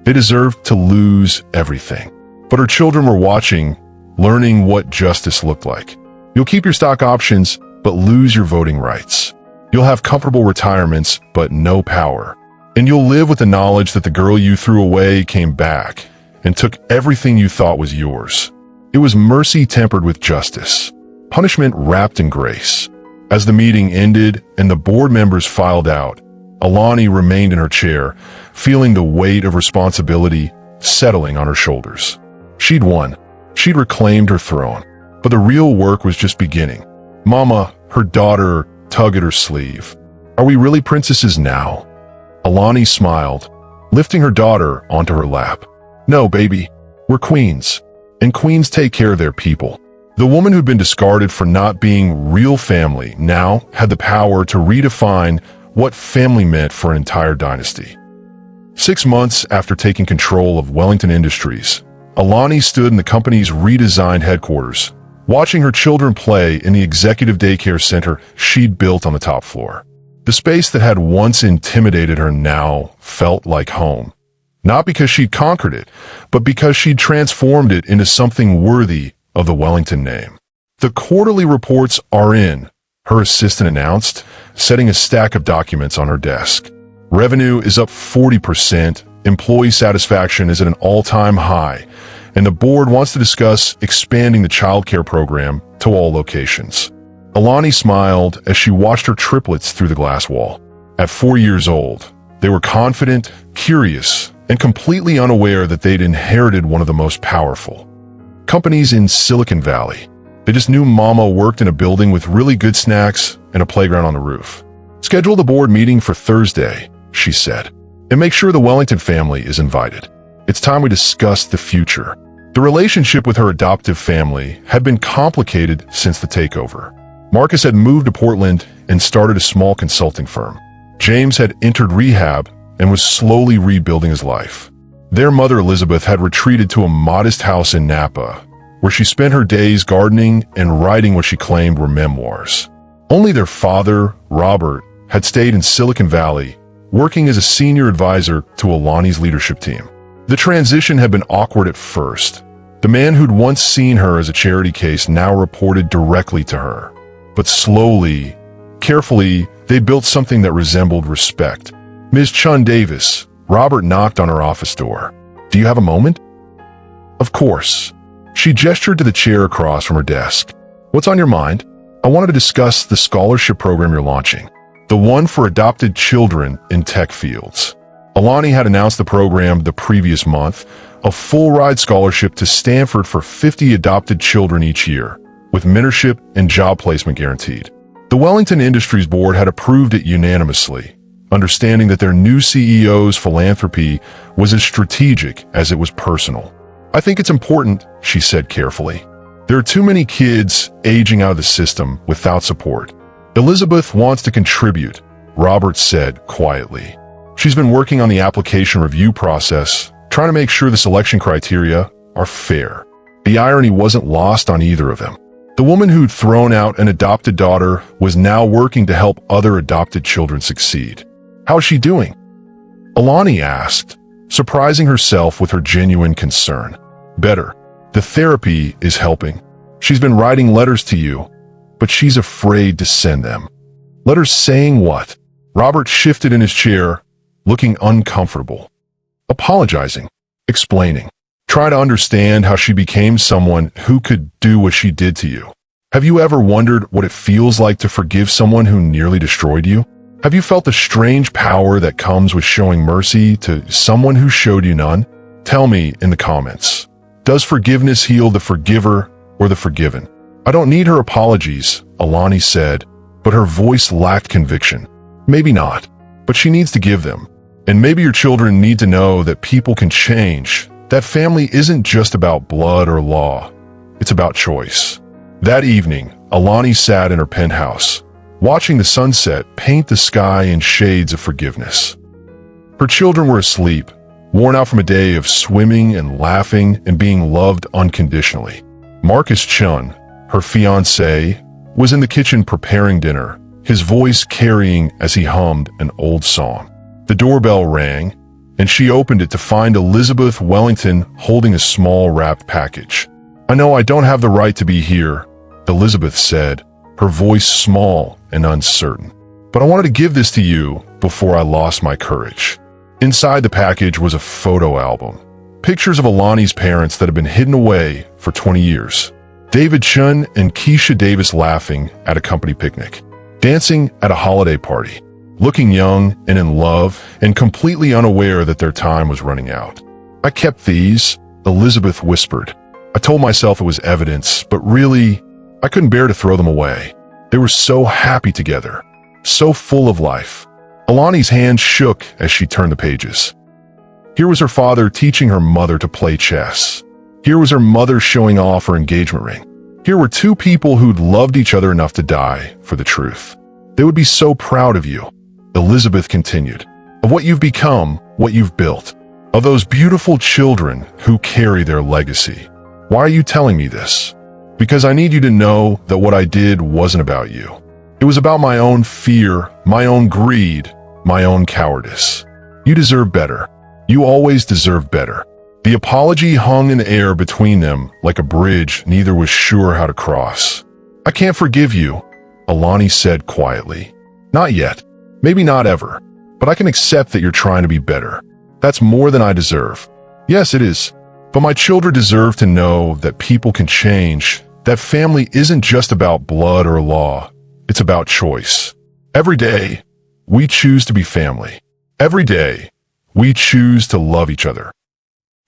They deserved to lose everything. But her children were watching, learning what justice looked like. You'll keep your stock options, but lose your voting rights. You'll have comfortable retirements, but no power. And you'll live with the knowledge that the girl you threw away came back and took everything you thought was yours. It was mercy tempered with justice, punishment wrapped in grace. As the meeting ended and the board members filed out, Alani remained in her chair, feeling the weight of responsibility settling on her shoulders. She'd won. She'd reclaimed her throne. But the real work was just beginning. Mama, her daughter, tugged at her sleeve. Are we really princesses now? Alani smiled, lifting her daughter onto her lap. No, baby, we're queens. And queens take care of their people. The woman who'd been discarded for not being real family now had the power to redefine what family meant for an entire dynasty. 6 months after taking control of Wellington Industries, Alani stood in the company's redesigned headquarters, watching her children play in the executive daycare center she'd built on the top floor. The space that had once intimidated her now felt like home. Not because she'd conquered it, but because she'd transformed it into something worthy of the Wellington name. The quarterly reports are in, her assistant announced, setting a stack of documents on her desk. Revenue is up 40%, employee satisfaction is at an all-time high, and the board wants to discuss expanding the childcare program to all locations. Alani smiled as she watched her triplets through the glass wall. At 4 years old, they were confident, curious, and completely unaware that they'd inherited one of the most powerful companies in Silicon Valley. They just knew Mama worked in a building with really good snacks and a playground on the roof. Schedule the board meeting for Thursday, she said, and make sure the Wellington family is invited. It's time we discuss the future. The relationship with her adoptive family had been complicated since the takeover. Marcus had moved to Portland and started a small consulting firm. James had entered rehab and was slowly rebuilding his life. Their mother Elizabeth had retreated to a modest house in Napa, where she spent her days gardening and writing what she claimed were memoirs. Only their father, Robert, had stayed in Silicon Valley, working as a senior advisor to Alani's leadership team. The transition had been awkward at first. The man who'd once seen her as a charity case now reported directly to her. But slowly, carefully, they built something that resembled respect. "Ms. Chun Davis," Robert knocked on her office door. "Do you have a moment?" "Of course." She gestured to the chair across from her desk. "What's on your mind?" "I wanted to discuss the scholarship program you're launching. The one for adopted children in tech fields." Alani had announced the program the previous month, a full-ride scholarship to Stanford for 50 adopted children each year, with mentorship and job placement guaranteed. The Wellington Industries Board had approved it unanimously, understanding that their new CEO's philanthropy was as strategic as it was personal. "I think it's important," she said carefully. "There are too many kids aging out of the system without support." "Elizabeth wants to contribute," Robert said quietly. "She's been working on the application review process, trying to make sure the selection criteria are fair." The irony wasn't lost on either of them. The woman who'd thrown out an adopted daughter was now working to help other adopted children succeed. "How is she doing?" Alani asked, surprising herself with her genuine concern. "Better. The therapy is helping. She's been writing letters to you, but she's afraid to send them." "Letters saying what?" Robert shifted in his chair, looking uncomfortable. "Apologizing, explaining. Try to understand how she became someone who could do what she did to you. Have you ever wondered what it feels like to forgive someone who nearly destroyed you? Have you felt the strange power that comes with showing mercy to someone who showed you none? Tell me in the comments. Does forgiveness heal the forgiver or the forgiven?" "I don't need her apologies," Alani said, but her voice lacked conviction. "Maybe not, but she needs to give them. And maybe your children need to know that people can change, that family isn't just about blood or law. It's about choice." That evening, Alani sat in her penthouse, watching the sunset paint the sky in shades of forgiveness. Her children were asleep, worn out from a day of swimming and laughing and being loved unconditionally. Marcus Chun, her fiancé, was in the kitchen preparing dinner, his voice carrying as he hummed an old song. The doorbell rang, and she opened it to find Elizabeth Wellington holding a small wrapped package. "I know I don't have the right to be here," Elizabeth said, her voice small and uncertain. "But I wanted to give this to you before I lost my courage." Inside the package was a photo album, pictures of Alani's parents that had been hidden away for 20 years. David Chun and Keisha Davis laughing at a company picnic, dancing at a holiday party, looking young and in love and completely unaware that their time was running out. "I kept these," Elizabeth whispered. "I told myself it was evidence, but really, I couldn't bear to throw them away. They were so happy together, so full of life." Alani's hand shook as she turned the pages. Here was her father teaching her mother to play chess. Here was her mother showing off her engagement ring. Here were two people who'd loved each other enough to die for the truth. "They would be so proud of you," Elizabeth continued, "of what you've become, what you've built, of those beautiful children who carry their legacy. Why are you telling me this? Because I need you to know that what I did wasn't about you. It was about my own fear, my own greed, my own cowardice. You deserve better. You always deserve better." The apology hung in the air between them like a bridge neither was sure how to cross. "I can't forgive you," Alani said quietly. "Not yet. Maybe not ever. But I can accept that you're trying to be better. That's more than I deserve." "Yes, it is. But my children deserve to know that people can change, that family isn't just about blood or law. It's about choice. Every day, we choose to be family. Every day, we choose to love each other."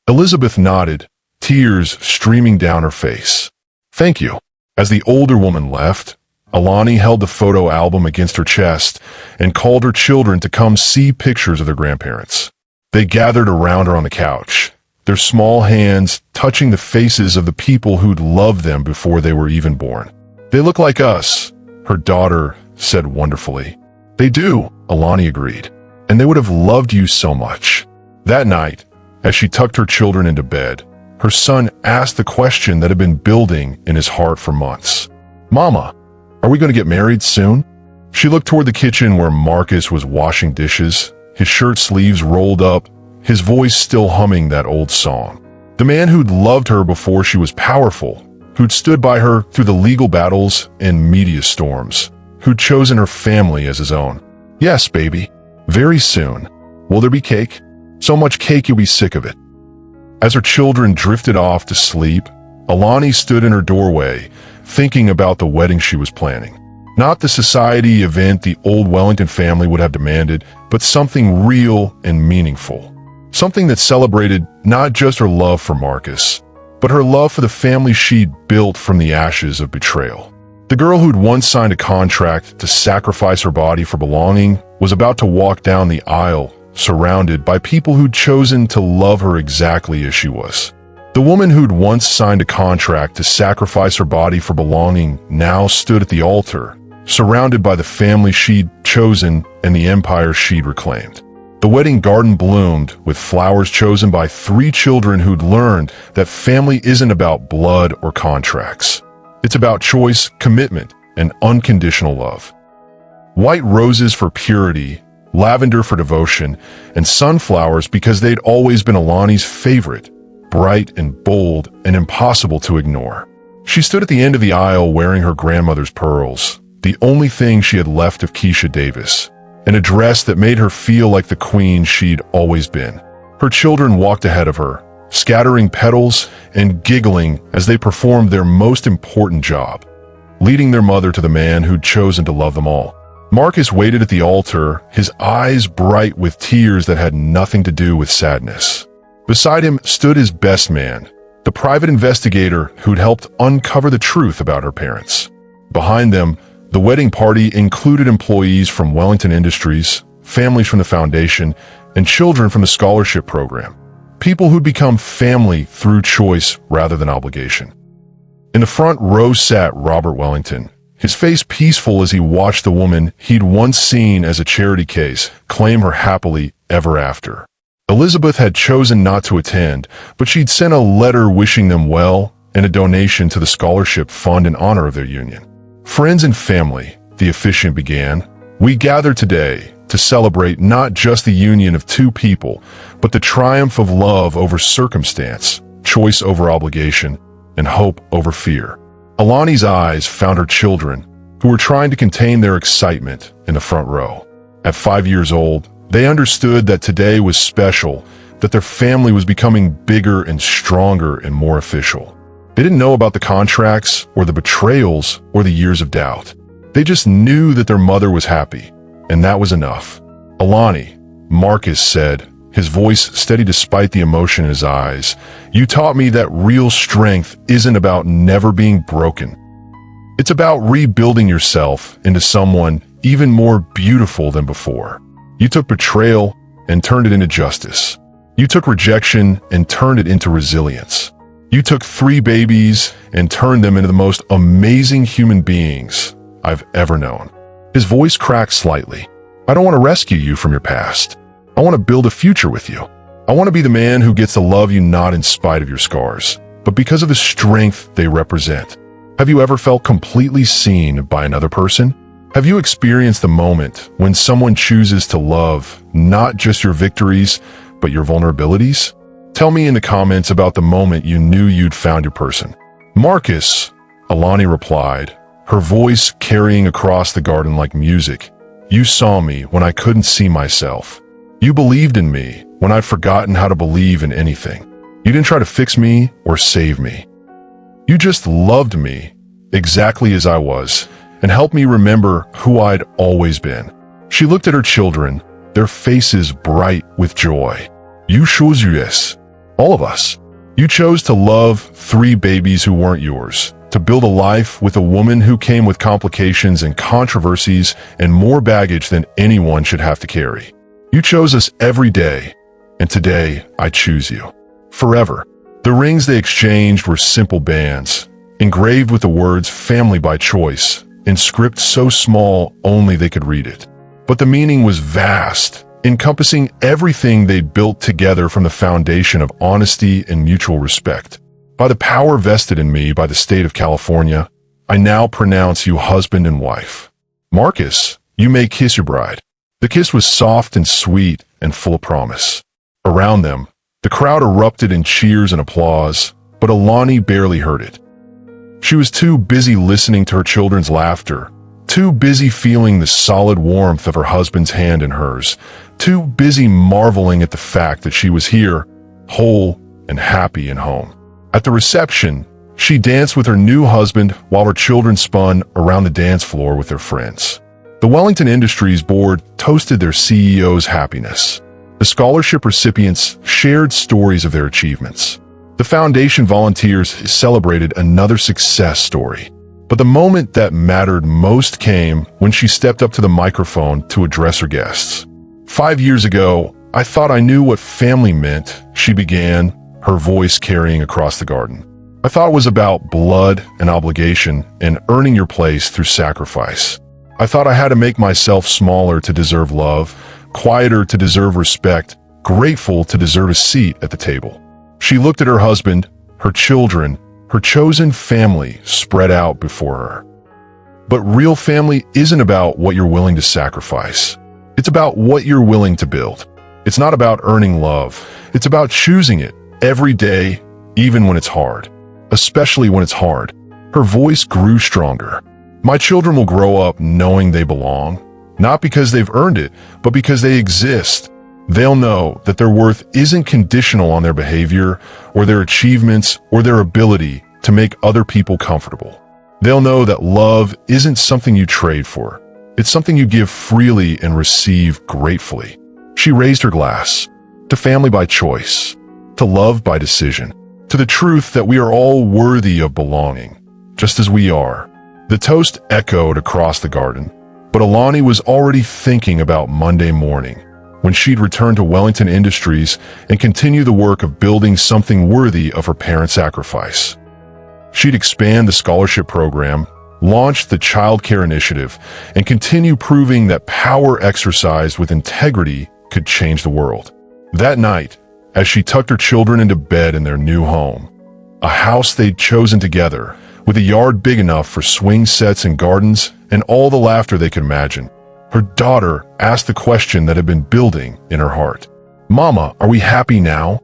Elizabeth nodded, tears streaming down her face. "Thank you." As the older woman left, Alani held the photo album against her chest and called her children to come see pictures of their grandparents. They gathered around her on the couch, their small hands touching the faces of the people who'd loved them before they were even born. "They look like us," her daughter said wonderfully. They do, Alani agreed. And they would have loved you so much. That night, as she tucked her children into bed, her son asked the question that had been building in his heart for months. Mama, are we going to get married soon? She looked toward the kitchen where Marcus was washing dishes, his shirt sleeves rolled up, his voice still humming that old song. The man who'd loved her before she was powerful, who'd stood by her through the legal battles and media storms, who'd chosen her family as his own. Yes, baby. Very soon. Will there be cake? So much cake you'll be sick of it. As her children drifted off to sleep, Alani stood in her doorway, thinking about the wedding she was planning. Not the society event the old Wellington family would have demanded, but something real and meaningful. Something that celebrated not just her love for Marcus, but her love for the family she'd built from the ashes of betrayal. The girl who'd once signed a contract to sacrifice her body for belonging was about to walk down the aisle, surrounded by people who'd chosen to love her exactly as she was. The woman who'd once signed a contract to sacrifice her body for belonging now stood at the altar, surrounded by the family she'd chosen and the empire she'd reclaimed. The wedding garden bloomed with flowers chosen by 3 children who'd learned that family isn't about blood or contracts. It's about choice, commitment, and unconditional love. White roses for purity, lavender for devotion, and sunflowers because they'd always been Alani's favorite, bright and bold and impossible to ignore. She stood at the end of the aisle wearing her grandmother's pearls, the only thing she had left of Keisha Davis, and a dress that made her feel like the queen she'd always been. Her children walked ahead of her, scattering petals and giggling as they performed their most important job, leading their mother to the man who'd chosen to love them all. Marcus waited at the altar, his eyes bright with tears that had nothing to do with sadness. Beside him stood his best man, the private investigator who'd helped uncover the truth about her parents. Behind them, the wedding party included employees from Wellington Industries, families from the foundation, and children from the scholarship program. People who'd become family through choice rather than obligation. In the front row sat Robert Wellington, his face peaceful as he watched the woman he'd once seen as a charity case claim her happily ever after. Elizabeth had chosen not to attend, but she'd sent a letter wishing them well and a donation to the scholarship fund in honor of their union. Friends and family, the officiant began, we gather today to celebrate not just the union of 2 people, but the triumph of love over circumstance, choice over obligation, and hope over fear. Alani's eyes found her children, who were trying to contain their excitement in the front row. At 5 years old, they understood that today was special, that their family was becoming bigger and stronger and more official. They didn't know about the contracts or the betrayals or the years of doubt. They just knew that their mother was happy, and that was enough. Alani, Marcus said, his voice steady despite the emotion in his eyes, you taught me that real strength isn't about never being broken. It's about rebuilding yourself into someone even more beautiful than before. You took betrayal and turned it into justice. You took rejection and turned it into resilience. You took 3 babies and turned them into the most amazing human beings I've ever known. His voice cracked slightly. I don't want to rescue you from your past. I want to build a future with you. I want to be the man who gets to love you not in spite of your scars, but because of the strength they represent. Have you ever felt completely seen by another person? Have you experienced the moment when someone chooses to love not just your victories, but your vulnerabilities? Tell me in the comments about the moment you knew you'd found your person. Marcus, Alani replied, her voice carrying across the garden like music. You saw me when I couldn't see myself. You believed in me when I'd forgotten how to believe in anything. You didn't try to fix me or save me. You just loved me exactly as I was and helped me remember who I'd always been. She looked at her children, their faces bright with joy. You chose this. All of us. You chose to love 3 babies who weren't yours, to build a life with a woman who came with complications and controversies and more baggage than anyone should have to carry. You chose us every day, and today I choose you. Forever. The rings they exchanged were simple bands, engraved with the words family by choice, in script so small only they could read it. but the meaning was vast, encompassing everything they'd built together from the foundation of honesty and mutual respect. By the power vested in me by the state of California, I now pronounce you husband and wife. Marcus, you may kiss your bride. The kiss was soft and sweet and full of promise. Around them, the crowd erupted in cheers and applause, but Alani barely heard it. She was too busy listening to her children's laughter, too busy feeling the solid warmth of her husband's hand in hers, too busy marveling at the fact that she was here, whole and happy and home. At the reception, she danced with her new husband while her children spun around the dance floor with their friends. The Wellington Industries Board toasted their CEO's happiness. The scholarship recipients shared stories of their achievements. The foundation volunteers celebrated another success story. But the moment that mattered most came when she stepped up to the microphone to address her guests. 5 years ago, I thought I knew what family meant, she began, her voice carrying across the garden. I thought it was about blood and obligation and earning your place through sacrifice. I thought I had to make myself smaller to deserve love, quieter to deserve respect, grateful to deserve a seat at the table. She looked at her husband, her children, her chosen family spread out before her. But real family isn't about what you're willing to sacrifice. It's about what you're willing to build. It's not about earning love. It's about choosing it every day, even when it's hard. Especially when it's hard. Her voice grew stronger. My children will grow up knowing they belong, not because they've earned it, but because they exist. They'll know that their worth isn't conditional on their behavior or their achievements or their ability to make other people comfortable. They'll know that love isn't something you trade for. It's something you give freely and receive gratefully. She raised her glass to family by choice, to love by decision, to the truth that we are all worthy of belonging, just as we are. The toast echoed across the garden, but Alani was already thinking about Monday morning, when she'd return to Wellington Industries and continue the work of building something worthy of her parents' sacrifice. She'd expand the scholarship program, launch the child care initiative, and continue proving that power exercised with integrity could change the world. That night, as she tucked her children into bed in their new home, a house they'd chosen together, with a yard big enough for swing sets and gardens and all the laughter they could imagine, her daughter asked the question that had been building in her heart. "Mama, are we happy now?"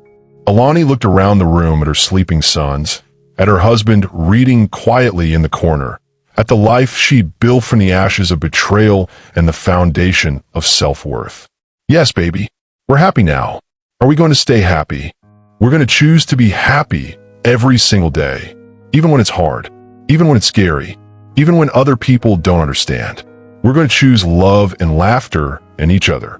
Alani looked around the room at her sleeping sons, at her husband reading quietly in the corner, at the life she'd built from the ashes of betrayal and the foundation of self-worth. "Yes, baby, we're happy now. Are we going to stay happy? We're going to choose to be happy every single day, even when it's hard, even when it's scary, even when other people don't understand. We're going to choose love and laughter and each other."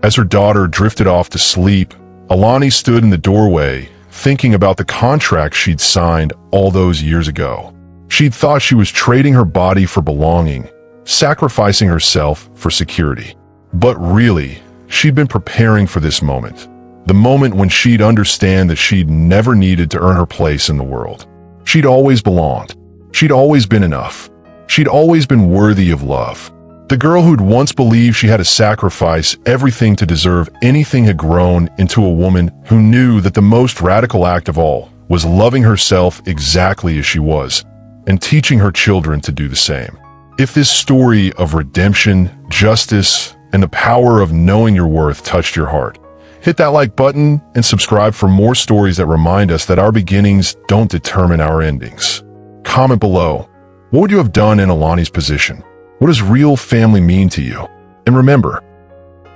As her daughter drifted off to sleep, Alani stood in the doorway, thinking about the contract she'd signed all those years ago. She'd thought she was trading her body for belonging, sacrificing herself for security. But really, she'd been preparing for this moment. The moment when she'd understand that she'd never needed to earn her place in the world. She'd always belonged. She'd always been enough. She'd always been worthy of love. The girl who'd once believed she had to sacrifice everything to deserve anything had grown into a woman who knew that the most radical act of all was loving herself exactly as she was and teaching her children to do the same. If this story of redemption, justice, and the power of knowing your worth touched your heart, hit that like button and subscribe for more stories that remind us that our beginnings don't determine our endings. Comment below, what would you have done in Alani's position? What does real family mean to you? And remember,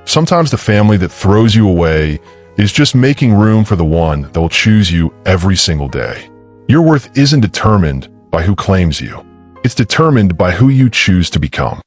sometimes the family that throws you away is just making room for the one that will choose you every single day. Your worth isn't determined by who claims you. It's determined by who you choose to become.